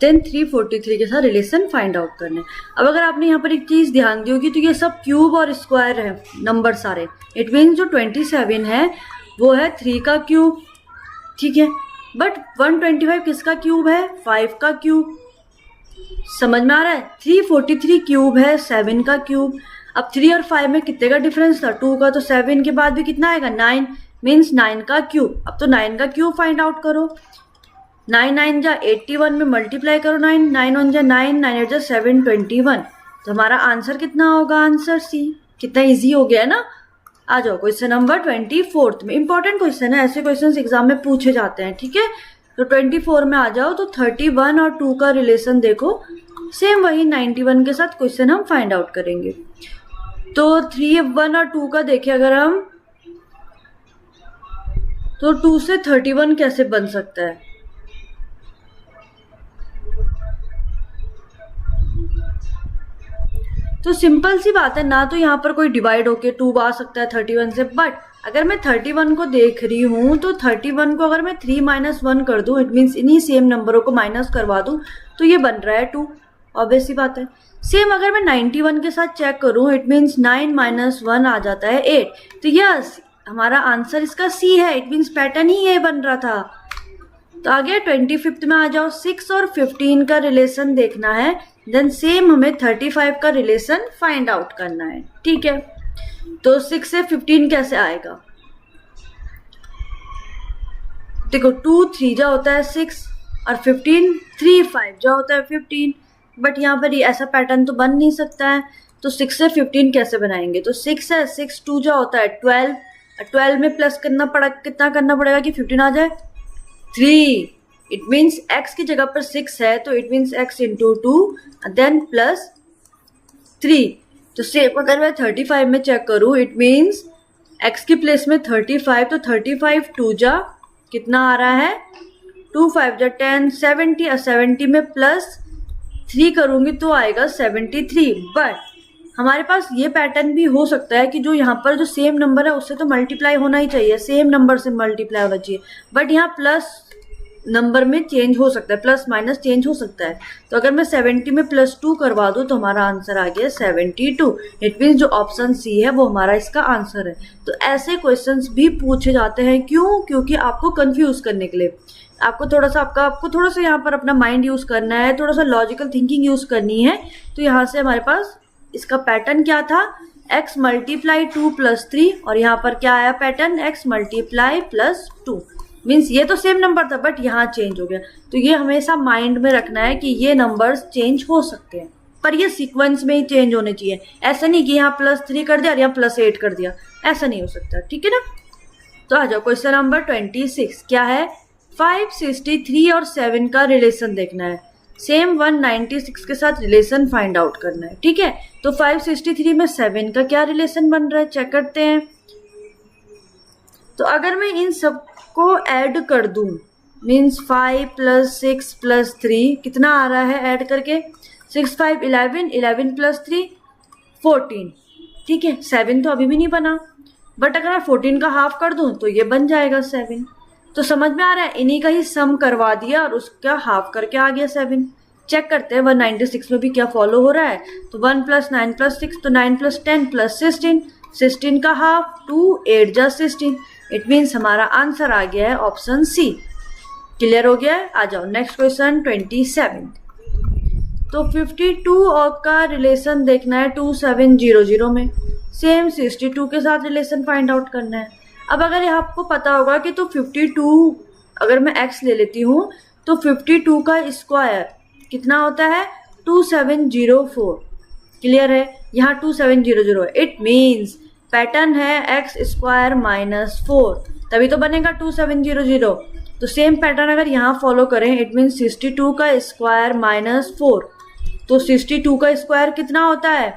A: देन 343 के साथ रिलेशन फाइंड आउट करना है। अब अगर आपने यहाँ पर एक चीज ध्यान दी होगी तो ये सब क्यूब और स्क्वायर है नंबर सारे। इट मीन्स जो 27 है वो है 3 का क्यूब, ठीक है। बट 125 किसका क्यूब है? 5 का क्यूब। समझ में आ रहा है? 343 क्यूब है 7 का क्यूब। अब 3 और 5 में कितने का डिफरेंस था? 2 का। तो 7 के बाद भी कितना आएगा? 9, मीन्स 9 का क्यूब। अब तो 9 का क्यूब फाइंड आउट करो। 9 9 जा 81 में मल्टीप्लाई करो 9, 9 1 जा 9, 9 8 जा 721। तो हमारा आंसर कितना होगा? Answer C. कितना इजी हो गया है ना। आ जाओ क्वेश्चन नंबर 24 में। इंपॉर्टेंट क्वेश्चन है, ऐसे क्वेश्चन एग्जाम में पूछे जाते हैं, ठीक है। तो 24 में आ जाओ। तो 31 और 2 का रिलेशन देखो। सेम वही 91 के साथ क्वेश्चन हम फाइंड आउट करेंगे। तो 3, 1 और 2 का देखें अगर हम, तो 2 से 31 कैसे बन सकता है? तो सिंपल सी बात है ना, तो यहाँ पर कोई डिवाइड होके 2 आ सकता है 31 से, बट अगर मैं 31 को देख रही हूँ तो 31 को अगर मैं 3 - 1 कर दूँ, इट मीन्स इन्हीं सेम नंबरों को माइनस करवा दूँ, तो ये बन रहा है 2, ऑब्वियस सी बात है। सेम अगर मैं 91 के साथ चेक करूँ, इट मीन्स 9 - 1 आ जाता है 8, तो यस हमारा आंसर इसका सी है, इट मीन्स पैटर्न ही ये बन रहा था। तो आगे 25th में आ जाओ, 6 और 15 का रिलेशन देखना है, देन सेम हमें 35 का रिलेशन फाइंड आउट करना है, ठीक है। तो 6 से 15 कैसे आएगा? देखो 2 3 जा होता है 6 और 15 3 5 जा होता है 15, बट यहाँ पर ये ऐसा पैटर्न तो बन नहीं सकता है। तो 6 से 15 कैसे बनाएंगे? तो 6 है, 6 2 जा होता है 12, 12 में प्लस कितना करना पड़ेगा कि 15 आ जाए? 3, इट मीन्स x की जगह पर 6 है, तो it means x into 2 then plus 3। तो सेम अगर मैं 35 में चेक करूँ, इट मीन्स x की प्लेस में 35, तो 35 2 जा कितना आ रहा है? 2 5 जा 10, 70, और 70 में प्लस 3 करूंगी तो आएगा 73। बट हमारे पास ये पैटर्न भी हो सकता है कि जो यहाँ पर जो सेम नंबर है उससे तो मल्टीप्लाई होना ही चाहिए, सेम नंबर से मल्टीप्लाई होना चाहिए, बट यहाँ प्लस नंबर में चेंज हो सकता है, प्लस माइनस चेंज हो सकता है। तो अगर मैं 70 में +2 करवा दूं तो हमारा आंसर आ गया 72। इट मीन्स जो ऑप्शन सी है वो हमारा इसका आंसर है। तो ऐसे क्वेश्चंस भी पूछे जाते हैं, क्यों? क्योंकि आपको कंफ्यूज करने के लिए, आपको थोड़ा सा यहाँ पर अपना माइंड यूज करना है, थोड़ा सा लॉजिकल थिंकिंग यूज करनी है। तो यहाँ से हमारे पास इसका पैटर्न क्या था? x × 2 + 3, और यहाँ पर क्या आया पैटर्न? x × +2। मीन्स ये तो सेम नंबर था बट यहाँ चेंज हो गया। तो ये हमेशा माइंड में रखना है कि ये नंबर्स चेंज हो सकते हैं, पर ये सीक्वेंस में ही चेंज होने चाहिए। ऐसा नहीं कि यहाँ +3 कर दिया और यहाँ +8 कर दिया, ऐसा नहीं हो सकता, ठीक है ना। तो आ जाओ क्वेश्चन नंबर 26। क्या है? 563 और 7 का रिलेशन देखना है, सेम 196 के साथ रिलेशन फाइंड आउट करना है, ठीक है। तो 563 में 7 का क्या रिलेशन बन रहा है, चेक करते हैं। तो अगर मैं इन सब को ऐड कर दूं, मीन्स 5 + 6 + 3 कितना आ रहा है ऐड करके? 6 5 11, 11 + 3 14, ठीक है। 7 तो अभी भी नहीं बना, बट अगर मैं 14 का हाफ कर दूं तो ये बन जाएगा 7। तो समझ में आ रहा है, इन्हीं का ही सम करवा दिया और उसका हाफ करके आ गया 7। चेक करते हैं 196 में भी क्या फॉलो हो रहा है। तो 1 + 9 + 6, तो 9 + 10 + 16, 16 का हाफ 2 8 जा 16। इट मीन्स हमारा आंसर आ गया है ऑप्शन सी। क्लियर हो गया है? आ जाओ नेक्स्ट क्वेश्चन 27। तो 52 और का रिलेशन देखना है 2700 में, सेम 62 के साथ रिलेशन फाइंड आउट करना है। अब अगर ये आपको पता होगा कि तो 52 अगर मैं x ले लेती हूँ तो 52 का स्क्वायर कितना होता है? 2704। क्लियर है? यहाँ 2700 है, इट मीन्स पैटर्न है x² - 4, तभी तो बनेगा 2700। तो सेम पैटर्न अगर यहाँ फॉलो करें, इट मीन्स 62 का स्क्वायर - 4, तो 62 का स्क्वायर कितना होता है?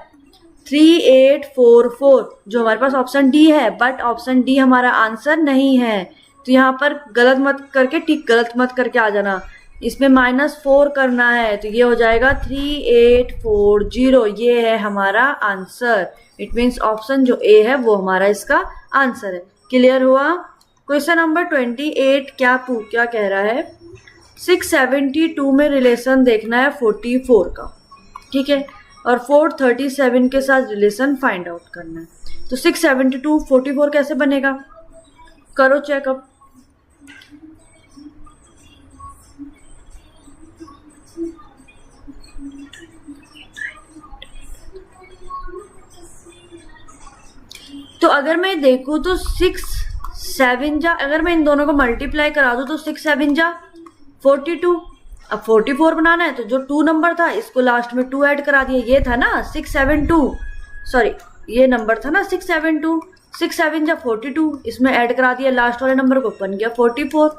A: 3844, जो हमारे पास ऑप्शन डी है, बट ऑप्शन डी हमारा आंसर नहीं है। तो यहाँ पर गलत मत करके, ठीक गलत मत करके आ जाना, इसमें -4 करना है, तो ये हो जाएगा 3840, ये है हमारा आंसर। इट मीन्स ऑप्शन जो ए है वो हमारा इसका आंसर है। क्लियर हुआ? क्वेश्चन नंबर 28 क्या कह रहा है? 672 में रिलेशन देखना है 44 का, ठीक है, और 437 के साथ रिलेशन फाइंड आउट करना है। तो 672 44 कैसे बनेगा? करो चेकअप। तो अगर मैं देखूं तो 6 7 जा, अगर मैं इन दोनों को मल्टीप्लाई करा दूं तो 6 7 जा 42। अब 44 बनाना है तो जो 2 नंबर था इसको लास्ट में 2 ऐड करा दिया, ये था ना 672, सॉरी ये नंबर था ना 672, 6 7 जा 42, इसमें ऐड करा दिया लास्ट वाले नंबर को, बन गया 44।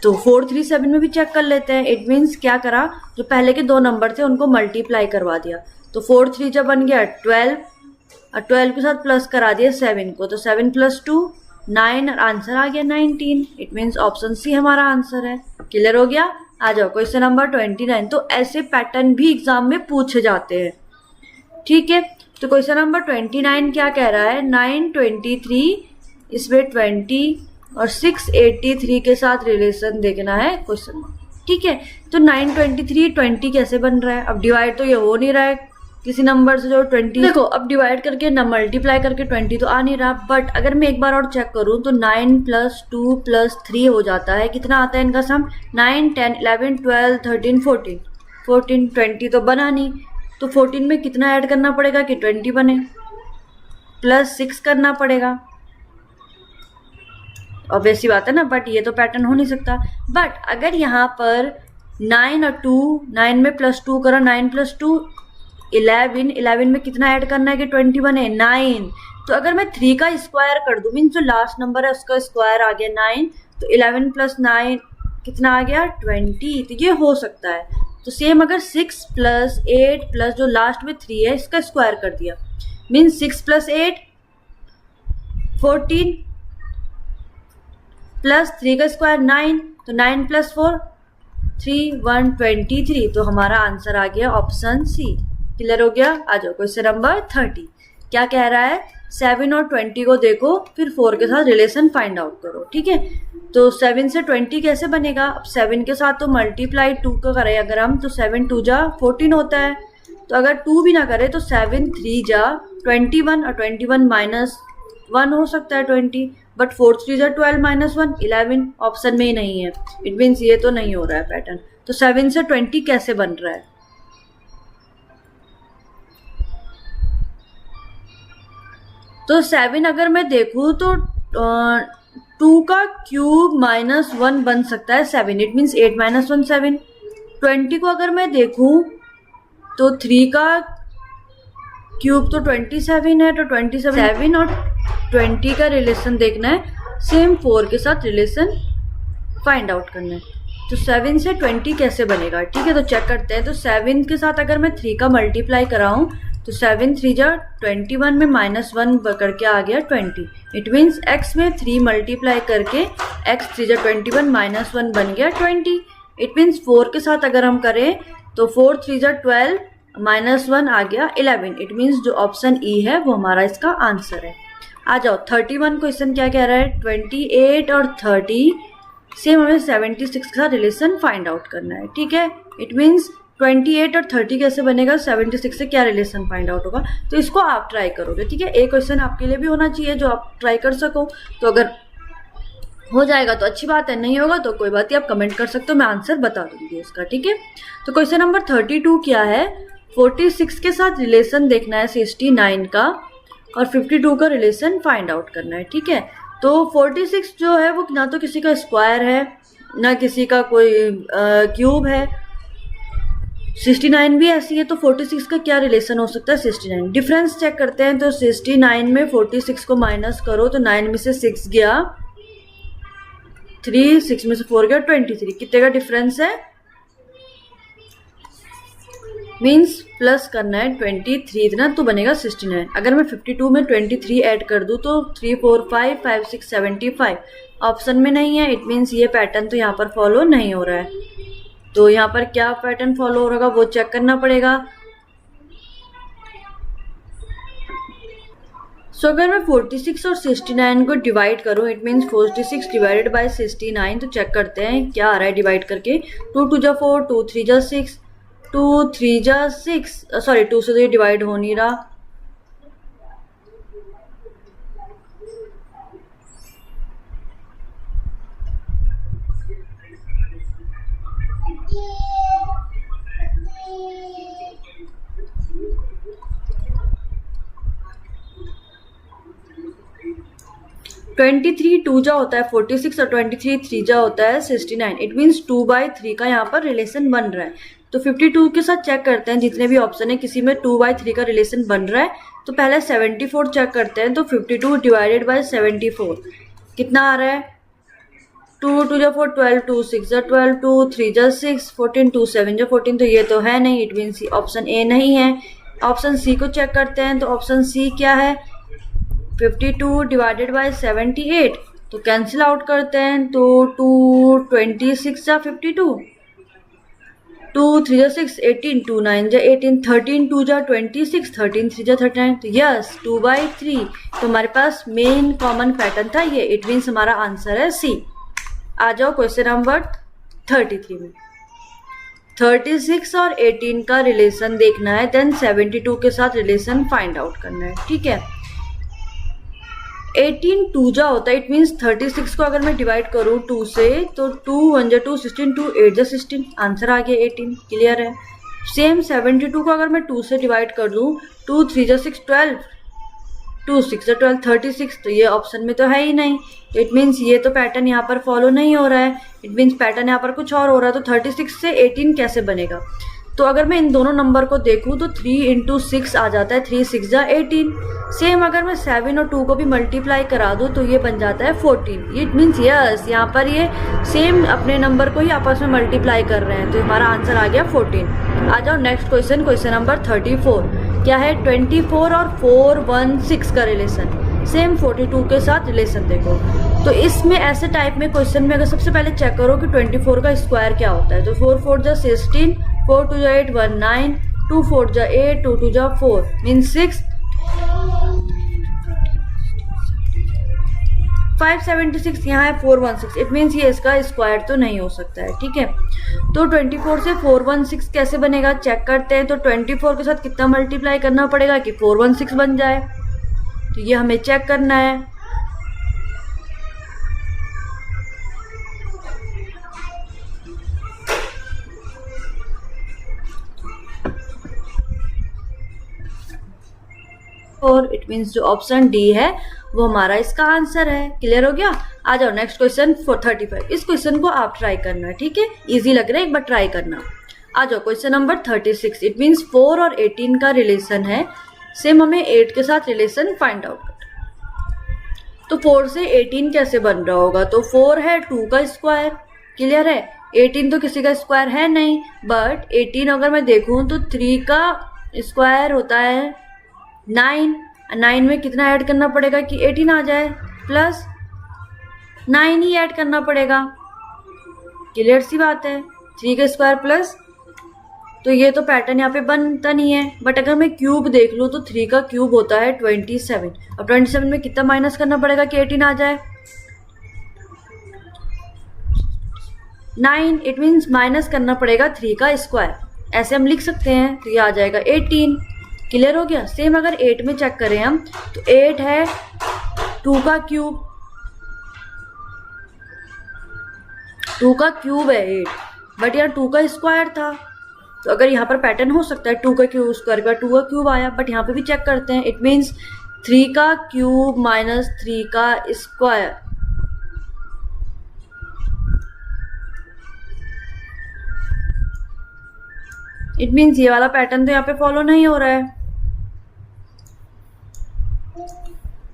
A: तो 4 3 7 में भी चेक कर लेते हैं। इट मीन्स क्या करा, जो पहले के 2 नंबर थे उनको मल्टीप्लाई करवा दिया। तो 4 3 जब बन गया 12 और 12 के साथ प्लस करा दिया 7 को, तो 7 + 2 9 और आंसर आ गया 19। इट मीन्स ऑप्शन सी हमारा आंसर है। क्लियर हो गया? आ जाओ क्वेश्चन नंबर 29। तो ऐसे पैटर्न भी एग्जाम में पूछे जाते हैं, ठीक है। तो क्वेश्चन नंबर 29 क्या कह रहा है, 923 इसमें 20 और 683 के साथ रिलेशन देखना है क्वेश्चन, ठीक है। तो 923 20 कैसे बन रहा है? अब डिवाइड तो ये हो नहीं रहा है किसी नंबर से जो 20, देखो अब डिवाइड करके न मल्टीप्लाई करके 20 तो आ नहीं रहा। बट अगर मैं एक बार और चेक करूं तो 9 + 2 + 3 हो जाता है। कितना आता है इनका सम? 9 10 11 12 13 14 14 20 तो बना नहीं। तो 14 में कितना ऐड करना पड़ेगा कि 20 बने? +6 करना पड़ेगा। ऑब्वियस सी बात है ना। बट ये तो पैटर्न हो नहीं सकता। बट अगर यहाँ पर 9 और 2, 9 में +2 करो, 9 + 2 11, 11 में कितना ऐड करना है कि 20 बने? 9। तो अगर मैं 3 का स्क्वायर कर दूं, मीन्स जो लास्ट नंबर है उसका स्क्वायर आ गया 9, तो 11 + 9 कितना आ गया? 20। तो ये हो सकता है। तो सेम अगर 6 + 8 प्लस जो लास्ट में 3 है इसका स्क्वायर कर दिया, मीन्स 6 + 8 14 प्लस 3 का स्क्वायर 9, तो 9 + 4 3 1 23। तो हमारा आंसर आ गया ऑप्शन सी। क्लियर हो गया? आ जाओ क्वेश्चन नंबर 30। क्या कह रहा है, 7 और 20 को देखो फिर 4 के साथ रिलेशन फाइंड आउट करो, ठीक है। तो 7 से 20 कैसे बनेगा? अब 7 के साथ तो मल्टीप्लाई 2 का करें अगर हम, तो 7 2 जा 14 होता है। तो अगर 2 भी ना करे तो 7 3 जा 21 और 21 - 1 हो सकता है 20। बट 4 3 जा 12 - 1 11 ऑप्शन में ही नहीं है। इट मीन्स ये तो नहीं हो रहा है पैटर्न। तो 7 से 20 कैसे बन रहा है? तो 7 अगर मैं देखूँ तो 2 का क्यूब -1 बन सकता है 7। It means 8 - 1 7। 20 को अगर मैं देखूँ तो 3 का क्यूब तो 27 है। तो 27 और 20 का रिलेशन देखना है। सेम 4 के साथ रिलेशन फाइंड आउट करना है। तो 7 से 20 कैसे बनेगा, ठीक है। तो चेक करते हैं। तो 7 के साथ अगर मैं 3 का मल्टीप्लाई कराऊँ तो 7 3 जा 21 में -1 करके आ गया 20। इट मीन्स x में 3 मल्टीप्लाई करके x 3 जा 21 -1 बन गया 20। इट मीन्स 4 के साथ अगर हम करें तो 4 3 जा 12 -1 आ गया 11। इट मीन्स जो ऑप्शन ई है वो हमारा इसका आंसर है। आ जाओ 31 क्वेश्चन क्या कह रहा है, 28 और 30 सेम हमें 76 के साथ रिलेशन फाइंड आउट करना है, ठीक है। इट मीन्स 28 और 30 कैसे बनेगा, 76 से क्या रिलेशन फाइंड आउट होगा। तो इसको आप ट्राई करोगे, ठीक है। एक क्वेश्चन आपके लिए भी होना चाहिए जो आप ट्राई कर सको। तो अगर हो जाएगा तो अच्छी बात है, नहीं होगा तो कोई बात नहीं, आप कमेंट कर सकते हो, मैं आंसर बता दूंगी उसका, ठीक है। तो क्वेश्चन नंबर 32 क्या है, 46 के साथ रिलेशन देखना है 69 का और 52 का रिलेशन फाइंड आउट करना है, ठीक है। तो 46 जो है वो ना तो किसी का स्क्वायर है ना किसी का कोई क्यूब है। 69 भी ऐसी है। तो 46 का क्या रिलेशन हो सकता है, 69। डिफरेंस चेक करते हैं। तो 69 में 46 को माइनस करो तो 9 में से 6 गया 3, 6 में से 4 गया 23। कितने का डिफरेंस है, मीन्स प्लस करना है 23 इतना तो बनेगा 69। अगर मैं 52 में 23 ऐड कर दूं तो 3 4 5 5 6 75 ऑप्शन में नहीं है। इट मीन्स ये पैटर्न तो यहाँ पर फॉलो नहीं हो रहा है। तो यहाँ पर क्या पैटर्न फॉलो हो रहा होगा वो चेक करना पड़ेगा। सो अगर मैं 46 और 69 को डिवाइड करूं, इट मीन्स 46 डिवाइडेड बाय 69, तो चेक करते हैं क्या आ रहा है डिवाइड करके। 2 2 जा 4, 2 3 जा 6, 2 3 जा 6, सॉरी 2 से तो ये डिवाइड हो नहीं रहा। ट्वेंटी 2 जा होता है 46 और 23 3 जा होता है 69। इट मीन्स 2/3 का यहाँ पर रिलेशन बन रहा है। तो 52 के साथ चेक करते हैं जितने भी ऑप्शन है किसी में 2/3 का रिलेशन बन रहा है। तो पहले 74 चेक करते हैं। तो 52 डिवाइडेड बाय 74 कितना आ रहा है, 2 2 जा 4 12, 2 6 जा 12, 2 3 जा 6, 14, 2 7 जा 14, तो ये तो है नहीं, it mean C option A नहीं है। ऑप्शन सी को चेक करते हैं, तो ऑप्शन सी क्या है, 52 डिवाइडेड बाय 78, तो कैंसिल आउट करते हैं, तो 2 26 जा 52, 2 3 जा 6 18, 2 9 जा 18, 13 2 जा 26, 13 3 जा 39, तो यस 2/3, तो हमारे पास मेन कॉमन पैटर्न था ये, इट मीन्स हमारा आंसर है सी। आ जाओ क्वेश्चन नंबर 33 में। 36 और 18 का रिलेशन देखना है, देन 72 के साथ रिलेशन फाइंड आउट करना है, ठीक है। 18 2 जा होता है, इट मीन्स 36 को अगर मैं डिवाइड करूँ 2 से, तो 2 1 जा 2 16, 2 8 जा 16, आंसर आ गया 18, क्लियर है। सेम 72 को अगर मैं 2 से डिवाइड कर दूँ, 2 3 जा 6 12, 2 6 जा 12 36, तो ये ऑप्शन में तो है ही नहीं, इट मीन्स ये तो पैटर्न यहाँ पर फॉलो नहीं हो रहा है, इट मीन्स पैटर्न यहाँ पर कुछ और हो रहा है। तो 36 से 18 कैसे बनेगा, तो अगर मैं इन दोनों नंबर को देखूँ तो 3 × 6 आ जाता है, 3 6 जा 18। सेम अगर मैं 7 और 2 को भी मल्टीप्लाई करा दूँ तो ये बन जाता है 14, इट मीन्स यस यहाँ पर ये सेम अपने नंबर को ही आपस में मल्टीप्लाई कर रहे हैं, तो हमारा आंसर आ गया 14। आ जाओ नेक्स्ट क्वेश्चन, क्वेश्चन नंबर 34 क्या है, 24 और 416 का रिलेशन, सेम 42 के साथ रिलेशन देखो। तो इसमें ऐसे टाइप में क्वेश्चन में अगर सबसे पहले चेक करो कि 24 का स्क्वायर क्या होता है, तो 4 4 जा 16, 4 2 जा 8 1 9, 2 4 जा 8, 2 2 जा 4 मीन 6, 576, यहाँ है 416, इट मीन्स ये इसका स्क्वायर तो नहीं हो सकता है, ठीक है। तो 24 से 416 कैसे बनेगा चेक करते हैं, तो 24 के साथ कितना मल्टीप्लाई करना पड़ेगा कि 416 बन जाए, तो ये हमें चेक करना है। और इट मीन्स जो ऑप्शन डी है वो हमारा इसका आंसर है, क्लियर हो गया। आ जाओ नेक्स्ट क्वेश्चन 35, इस क्वेश्चन को आप ट्राई करना, ठीक है, इजी लग रहा है, एक बार ट्राई करना। आ जाओ क्वेश्चन नंबर 36, इट मीन्स 4 और 18 का रिलेशन है, सेम हमें 8 के साथ रिलेशन फाइंड आउट करना। तो 4 से 18 कैसे बन रहा होगा, तो 4 है 2 का स्क्वायर, क्लियर है, 18 तो किसी का स्क्वायर है नहीं, बट 18 अगर मैं देखूं तो 3 का स्क्वायर होता है 9, 9 में कितना ऐड करना पड़ेगा कि 18 आ जाए, प्लस 9 ही ऐड करना पड़ेगा, क्लियर सी बात है, 3 का स्क्वायर प्लस, तो ये तो पैटर्न यहाँ पे बनता नहीं है। बट अगर मैं क्यूब देख लूँ तो 3 का क्यूब होता है 27, अब 27 में कितना माइनस करना पड़ेगा कि 18 आ जाए, 9, इट मीन्स माइनस करना पड़ेगा 3 का स्क्वायर, ऐसे हम लिख सकते हैं, तो ये आ जाएगा 18, क्लियर हो गया। सेम अगर 8 में चेक करें हम, तो 8 है 2 का क्यूब, 2 का क्यूब है 8, बट यार 2 का स्क्वायर था, तो अगर यहाँ पर पैटर्न हो सकता है 2 का क्यूब स्क्वायर का 2 का क्यूब आया, बट यहाँ पे भी चेक करते हैं, इट मीन्स 3 का क्यूब माइनस 3 का स्क्वायर, इट मीन्स ये वाला पैटर्न तो यहाँ पे फॉलो नहीं हो रहा है।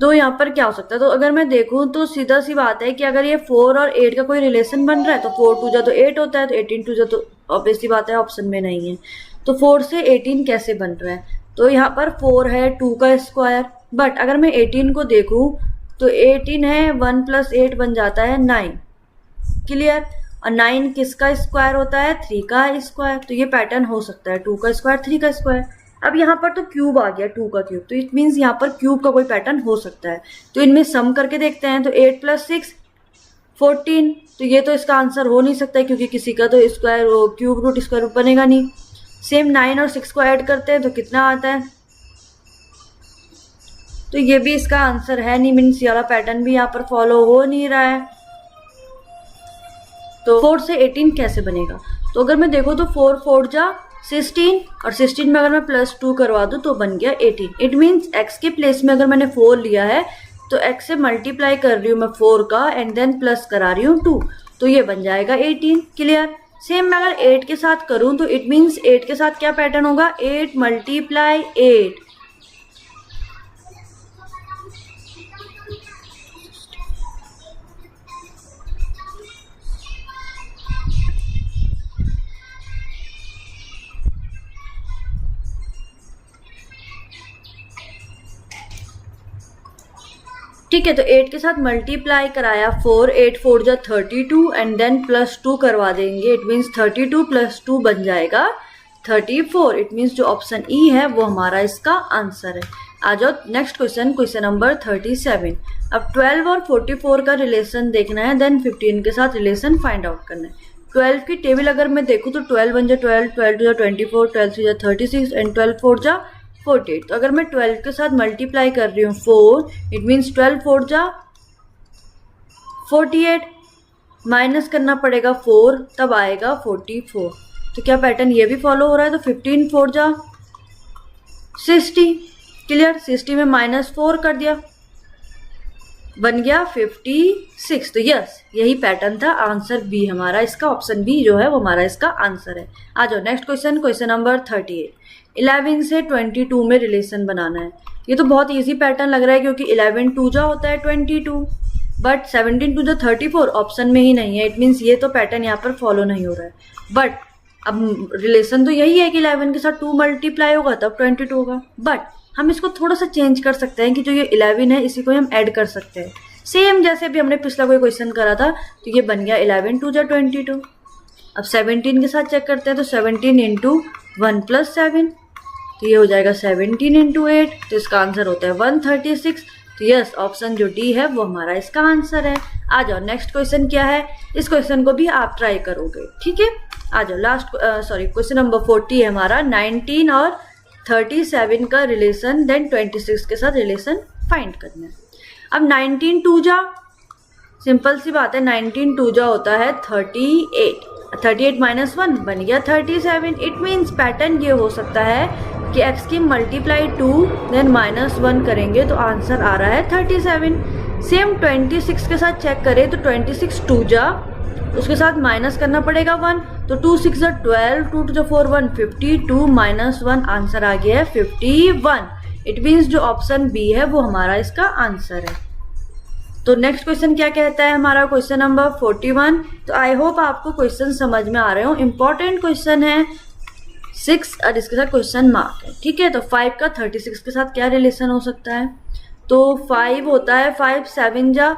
A: तो यहाँ पर क्या हो सकता है, तो अगर मैं देखूं तो सीधा सी बात है कि अगर ये 4 और 8 का कोई रिलेशन बन रहा है, तो 4 2 जा तो 8 होता है, तो 18 2 जा तो ऑब्वियसली बात है ऑप्शन में नहीं है। तो 4 से 18 कैसे बन रहा है, तो यहाँ पर 4 है 2 का स्क्वायर, बट अगर मैं 18 को देखूं तो 18 है 1 + 8 बन जाता है 9, क्लियर, और 9 किसका स्क्वायर होता है 3 का स्क्वायर, तो ये पैटर्न हो सकता है 2 का स्क्वायर 3 का स्क्वायर। अब यहाँ पर तो क्यूब आ गया 2 का क्यूब, तो इट मीन्स यहाँ पर क्यूब का कोई पैटर्न हो सकता है, तो इनमें सम करके देखते हैं, तो 8 + 6 14, तो ये तो इसका आंसर हो नहीं सकता है क्योंकि किसी का तो square cube root square root बनेगा नहीं। सेम 9 और 6 को ऐड करते हैं तो कितना आता है, तो ये भी इसका आंसर है नहीं, मीन्स ये वाला पैटर्न भी यहाँ पर फॉलो हो नहीं रहा है। तो 4 से 18 कैसे बनेगा, तो अगर मैं देखो तो 4 4 जा 16, और 16 में अगर मैं +2 करवा दूं तो बन गया 18, इट मीन्स x के प्लेस में अगर मैंने 4 लिया है तो x से मल्टीप्लाई कर रही हूँ मैं 4 का, एंड देन प्लस करा रही हूँ 2, तो ये बन जाएगा 18, क्लियर। सेम मैं अगर 8 के साथ करूँ तो इट मीन्स 8 के साथ क्या पैटर्न होगा, 8 × 8, ठीक है, तो 8 के साथ मल्टीप्लाई कराया 4, 8 4 जा 32 एंड देन प्लस 2 करवा देंगे, इट मीन्स 32 प्लस 2 बन जाएगा 34। इट मीन्स जो ऑप्शन ई है वो हमारा इसका आंसर है। आ जाओ नेक्स्ट क्वेश्चन, क्वेश्चन नंबर 37। अब 12 और 44 का रिलेशन देखना है, देन 15 के साथ रिलेशन फाइंड आउट करना है। 12 की टेबल अगर मैं देखूँ तो 12 1 जा 12, 12 2 जा 24, 12 3 जा 36 एंड 12 4 जा 48। तो अगर मैं 12 के साथ मल्टीप्लाई कर रही हूँ 4, इट मीन्स 12 4 जा 48, माइनस करना पड़ेगा 4, तब आएगा 44। तो क्या पैटर्न ये भी फॉलो हो रहा है? तो 15 4 जा 60, क्लियर। 60 में -4 कर दिया, बन गया 56। तो यस, यही पैटर्न था, आंसर बी हमारा इसका, ऑप्शन बी जो है वो हमारा इसका आंसर है। आ जाओ नेक्स्ट क्वेश्चन, क्वेश्चन नंबर 38। 11 से 22 में रिलेशन बनाना है। ये तो बहुत इजी पैटर्न लग रहा है क्योंकि 11 2 जा होता है 22, बट 17 2 जा 34 ऑप्शन में ही नहीं है। इट मीन्स ये तो पैटर्न यहाँ पर फॉलो नहीं हो रहा है। बट अब रिलेशन तो यही है कि 11 के साथ 2 मल्टीप्लाई होगा तब 22 होगा, बट हम इसको थोड़ा सा चेंज कर सकते हैं कि जो ये 11 है इसी को हम ऐड कर सकते हैं, सेम जैसे भी हमने पिछला कोई क्वेश्चन करा था। तो ये बन गया 11 2 जा 22। अब 17 के साथ चेक करते हैं, तो 17 इंटू 1 + 7, तो ये हो जाएगा 17 इंटू 8, तो इसका आंसर होता है 136। तो यस, ऑप्शन जो डी है वो हमारा इसका आंसर है। आ जाओ नेक्स्ट क्वेश्चन क्या है, इस क्वेश्चन को भी आप ट्राई करोगे, ठीक है। आ जाओ लास्ट क्वेश्चन नंबर 40 है हमारा। 19 और 37 का रिलेशन, देन 26 के साथ रिलेशन फाइंड करना है। अब 19 2 जा, सिंपल सी बात है, 19 2 जा होता है 38, 38 - 1 बन गया 37। इट मीन्स पैटर्न ये हो सकता है कि x की मल्टीप्लाई 2 देन -1 करेंगे तो आंसर आ रहा है 37। सेम 26 के साथ चेक करें तो 26 2 जा, उसके साथ माइनस करना पड़ेगा 1, तो 2 6 जा 12, 2 2 जा 4 1 52 -1 आंसर आ गया है 51। इट मीन्स जो ऑप्शन बी है वो हमारा इसका आंसर है। तो नेक्स्ट क्वेश्चन क्या कहता है हमारा, क्वेश्चन नंबर 41। तो आई होप आपको क्वेश्चन समझ में आ रहे हो, इंपॉर्टेंट क्वेश्चन है 6 और इसके साथ क्वेश्चन मार्क है, ठीक है। तो 5 का 36 के साथ क्या रिलेशन हो सकता है? तो 5 होता है 5 7 जा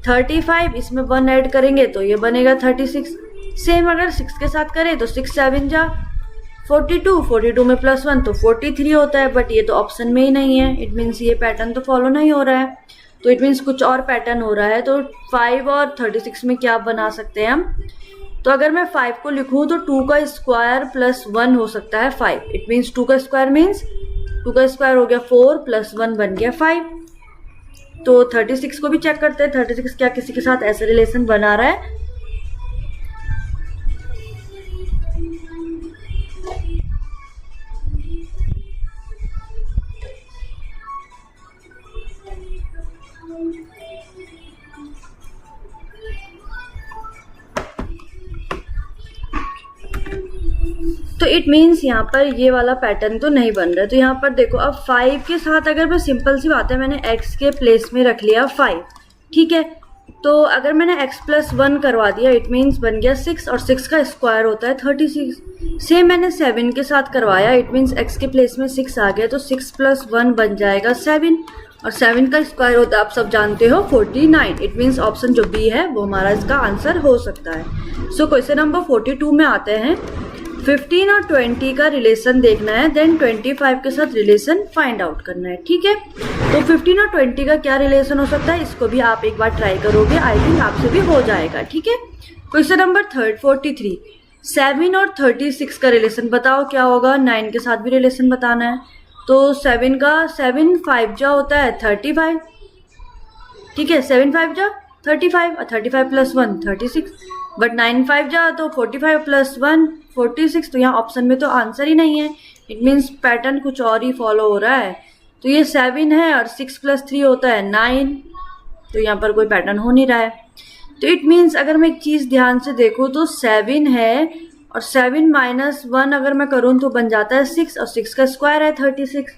A: 35, इसमें 1 ऐड करेंगे तो ये बनेगा 36। सेम अगर 6 के साथ करें तो 6 7 जा 42, 42 में +1 तो 43 होता है, बट ये तो ऑप्शन में ही नहीं है। इट मीन्स ये पैटर्न तो फॉलो नहीं हो रहा है, तो इट मीन्स कुछ और पैटर्न हो रहा है। तो 5 और 36 में क्या बना सकते हैं हम? तो अगर मैं 5 को लिखूं तो 2 का स्क्वायर + 1 हो सकता है 5। इट मीन्स 2 का स्क्वायर मीन्स 2 का स्क्वायर हो गया 4 + 1 बन गया 5। तो 36 को भी चेक करते हैं, 36 क्या किसी के साथ ऐसे रिलेशन बना रहा है? तो इट मीन्स यहाँ पर ये वाला पैटर्न तो नहीं बन रहा है। तो यहाँ पर देखो, अब 5 के साथ अगर मैं, सिंपल सी बात है, मैंने x के प्लेस में रख लिया 5, ठीक है। तो अगर मैंने x + 1 करवा दिया, इट मीन्स बन गया 6, और 6 का स्क्वायर होता है 36। सेम मैंने 7 के साथ करवाया, इट मीन्स x के प्लेस में 6 आ गया, तो 6 + 1 बन जाएगा 7, और 7 का स्क्वायर होता है, आप सब जानते हो, 49। इट मीन्स ऑप्शन जो बी है वो हमारा इसका आंसर हो सकता है। सो क्वेश्चन नंबर 42 में आते हैं। 15 और 20 का रिलेशन देखना है, देन 25 के साथ रिलेशन फाइंड आउट करना है, ठीक है। तो 15 और 20 का क्या रिलेशन हो सकता है, इसको भी आप एक बार ट्राई करोगे, आई थिंक आपसे भी हो जाएगा, ठीक है। Question number 43। 7 और 36 का रिलेशन बताओ क्या होगा। 9 के साथ भी रिलेशन बताना है, तो 7 का 7 5 जा होता है 35, ठीक है। 7 5 जा 35, और 35 + 1 36, बट 9 5 जा तो 45 + 1 46। तो यहाँ ऑप्शन में तो आंसर ही नहीं है। इट मीन्स पैटर्न कुछ और ही फॉलो हो रहा है। तो ये 7 है और 6 + 3 होता है 9, तो यहाँ पर कोई पैटर्न हो नहीं रहा है। तो इट मीन्स अगर मैं एक चीज़ ध्यान से देखूँ तो 7 है और 7 - 1 अगर मैं करूँ तो बन जाता है 6, और 6 का स्क्वायर है 36,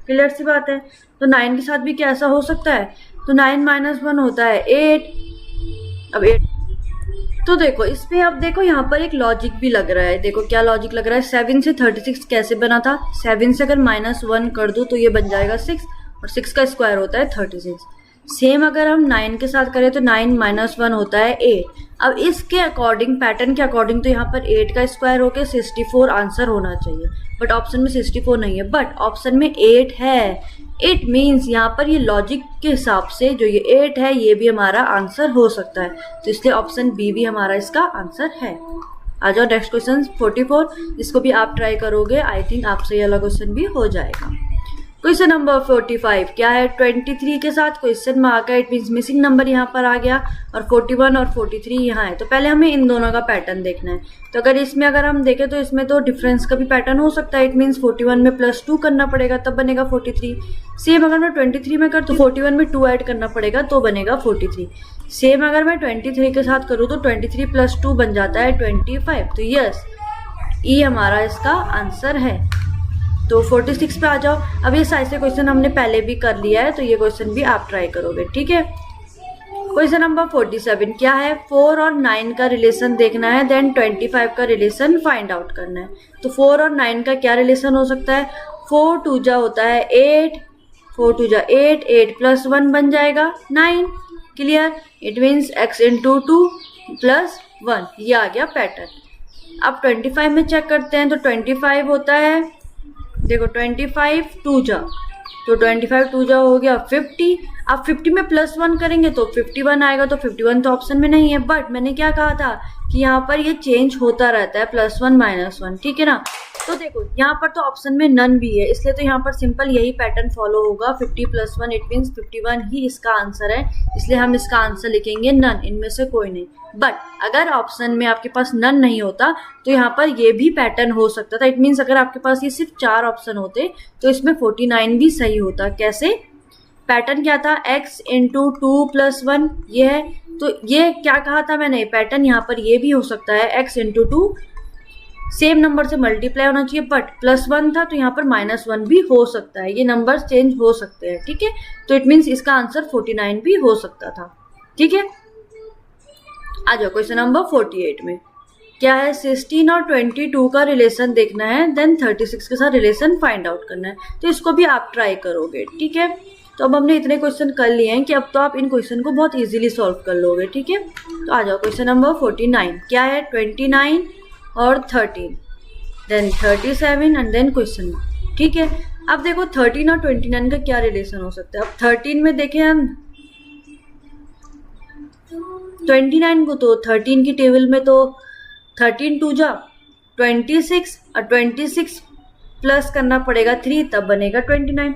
A: क्लियर सी बात है। तो 9 के साथ भी क्या ऐसा हो सकता है? तो 9 - 1 होता है 8। अब 8, तो देखो इसमें, अब देखो यहाँ पर एक लॉजिक भी लग रहा है। देखो क्या लॉजिक लग रहा है, 7 से 36 कैसे बना था? 7 से अगर -1 कर दूँ तो ये बन जाएगा 6, और 6 का स्क्वायर होता है 36। सेम अगर हम 9 के साथ करें तो 9 - 1 होता है 8। अब इसके अकॉर्डिंग, पैटर्न के अकॉर्डिंग, तो यहाँ पर 8 का स्क्वायर होकर 64 आंसर होना चाहिए, बट ऑप्शन में 64 नहीं है, बट ऑप्शन में 8 है। इट मीन्स यहाँ पर ये लॉजिक के हिसाब से जो ये 8 है ये भी हमारा आंसर हो सकता है, तो इसलिए ऑप्शन बी भी हमारा इसका आंसर है। आ जाओ नेक्स्ट क्वेश्चन 44, इसको भी आप ट्राई करोगे, आई थिंक आपसे ये वाला क्वेश्चन भी हो जाएगा। क्वेश्चन नंबर 45 क्या है, 23 के साथ क्वेश्चन मार्क है, इट मीन्स मिसिंग नंबर यहाँ पर आ गया, और 41 और 43 यहाँ है। तो पहले हमें इन दोनों का पैटर्न देखना है। तो अगर हम देखें तो इसमें तो डिफरेंस का भी पैटर्न हो सकता है, इट मीन्स 41 में +2 करना पड़ेगा तब बनेगा 43। सेम अगर मैं 23 में कर तो 41 में 2 ऐड करना पड़ेगा तो बनेगा 43। सेम अगर मैं 23 के साथ करूँ तो 23 + 2 बन जाता है 25। तो यस, ई हमारा इसका आंसर है। तो 46 पे आ जाओ। अब ये साइज से क्वेश्चन हमने पहले भी कर लिया है, तो ये क्वेश्चन भी आप ट्राई करोगे, ठीक है। क्वेश्चन नंबर 47 क्या है, 4 और 9 का रिलेशन देखना है, देन 25 का रिलेशन फाइंड आउट करना है। तो 4 और 9 का क्या रिलेशन हो सकता है, 4 2 जा होता है 8, 4 2 जा 8, 8 + 1 बन जाएगा 9। क्लियर, इट मीन्स x × 2 + 1, ये आ गया पैटर्न। अब 25 में चेक करते हैं, तो 25 होता है, देखो 25 2 जा, तो 25 2 जा हो गया 50। अब 50 में +1 करेंगे तो 51 आएगा, तो 51 तो ऑप्शन में नहीं है, बट मैंने क्या कहा था कि यहाँ पर ये चेंज होता रहता है, +1 - 1, ठीक है ना। तो देखो यहाँ पर तो ऑप्शन में नन भी है, इसलिए तो यहाँ पर सिंपल यही पैटर्न फॉलो होगा, 50 + 1, इट मीन्स 51 ही इसका आंसर है, इसलिए हम इसका आंसर लिखेंगे नन, इनमें से कोई नहीं। बट अगर ऑप्शन में आपके पास नन नहीं होता तो यहाँ पर ये भी पैटर्न हो सकता था, इट मीन्स अगर आपके पास ये सिर्फ 4 ऑप्शन होते तो इसमें 49 भी सही होता। कैसे, पैटर्न क्या था, x × 2 + 1, ये है। तो ये क्या कहा था मैंने, पैटर्न यहाँ पर ये भी हो सकता है, x × 2 सेम नंबर से मल्टीप्लाई होना चाहिए, बट +1 था तो यहाँ पर -1 भी हो सकता है, ये नंबर्स चेंज हो सकते हैं, ठीक है। तो इट मीन्स इसका आंसर 49 भी हो सकता था, ठीक है। आ जाओ क्वेश्चन नंबर 48 में क्या है, 16 और 22 का रिलेशन देखना है, देन 36 के साथ रिलेशन फाइंड आउट करना है। तो इसको भी आप ट्राई करोगे, ठीक है। तो अब हमने इतने क्वेश्चन कर लिए हैं कि अब तो आप इन क्वेश्चन को बहुत इजीली सॉल्व कर लोगे, ठीक है। तो आ जाओ क्वेश्चन नंबर 49 क्या है, 29 और 13, देन 37 एंड देन क्वेश्चन, ठीक है। अब देखो 13 और 29 का क्या रिलेशन हो सकता है। अब 13 में देखें हम 29 को, तो 13 की टेबल में तो 13 2 जा 26, और 26 प्लस करना पड़ेगा 3 तब बनेगा 29,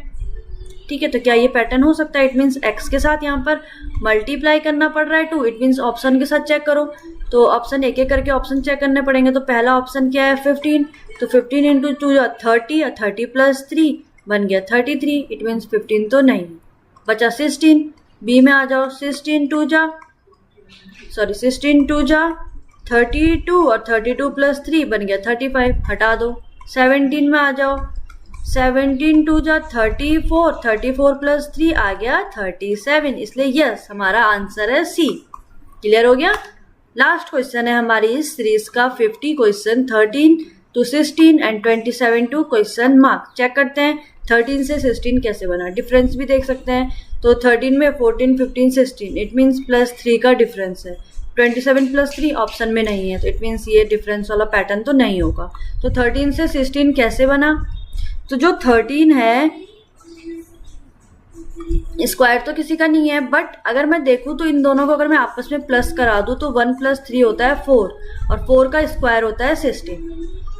A: ठीक है। तो क्या ये पैटर्न हो सकता है, इट मीन्स x के साथ यहाँ पर मल्टीप्लाई करना पड़ रहा है 2, इट मीन्स ऑप्शन के साथ चेक करो, तो ऑप्शन एक एक करके ऑप्शन चेक करने पड़ेंगे। तो पहला ऑप्शन क्या है 15, तो 15 × 2 जा 30, और 30 + 3 बन गया 33, इट मीन्स 15 तो नहीं, बचा 16। बी में आ जाओ, 16 2 जा 32, और 32 + 3 बन गया 35, हटा दो। 17 में आ जाओ, 17 2 जा 34, 34 + 3 आ गया 37, इसलिए यस हमारा आंसर है सी। क्लियर हो गया। लास्ट क्वेश्चन है हमारी इस सीरीज का 50 question, 13 to 16 and 27 to question mark. Check करते हैं 13 से 16 कैसे बना, डिफरेंस भी देख सकते हैं। तो 13 में 14 15 16, इट मीन्स +3 का डिफरेंस है। 27 + 3 ऑप्शन में नहीं है, तो इट मीन्स ये डिफरेंस वाला पैटर्न तो नहीं होगा। तो 13 से 16 कैसे बना, तो जो 13 है स्क्वायर तो किसी का नहीं है, बट अगर मैं देखूं तो इन दोनों को अगर मैं आपस में प्लस करा दूं तो 1 + 3 होता है 4, और 4 का स्क्वायर होता है 16।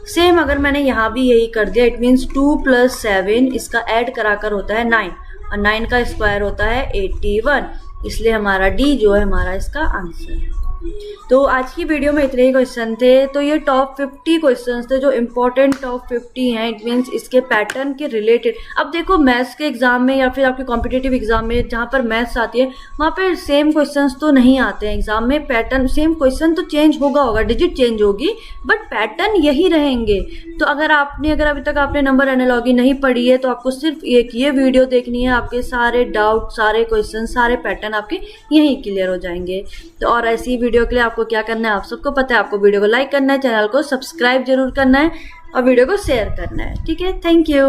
A: सेम अगर मैंने यहाँ भी यही कर दिया, इट मीन्स 2 + 7 इसका ऐड कराकर होता है 9, और 9 का स्क्वायर होता है 81, इसलिए हमारा डी जो है हमारा इसका आंसर है। तो आज की वीडियो में इतने ही क्वेश्चन थे। तो ये टॉप 50 क्वेश्चंस थे जो इम्पोर्टेंट टॉप 50 हैं, इट मीन्स इसके पैटर्न के रिलेटेड। अब देखो मैथ्स के एग्जाम में या फिर आपके कॉम्पिटिटिव एग्जाम में जहाँ पर मैथ्स आती है वहाँ पर सेम क्वेश्चंस तो नहीं आते हैं एग्जाम में। पैटर्न सेम क्वेश्चन तो चेंज होगा, डिजिट चेंज होगी, बट पैटर्न यही रहेंगे। तो अगर अभी तक आपने नंबर एनालॉजी नहीं पढ़ी है तो आपको सिर्फ एक ये वीडियो देखनी है, आपके सारे डाउट, सारे क्वेश्चन, सारे पैटर्न आपके यहीं क्लियर हो जाएंगे। तो और ऐसी वीडियो के लिए आपको क्या करना है, आप सबको पता है, आपको वीडियो को लाइक करना है, चैनल को सब्सक्राइब जरूर करना है और वीडियो को शेयर करना है। ठीक है, थैंक यू।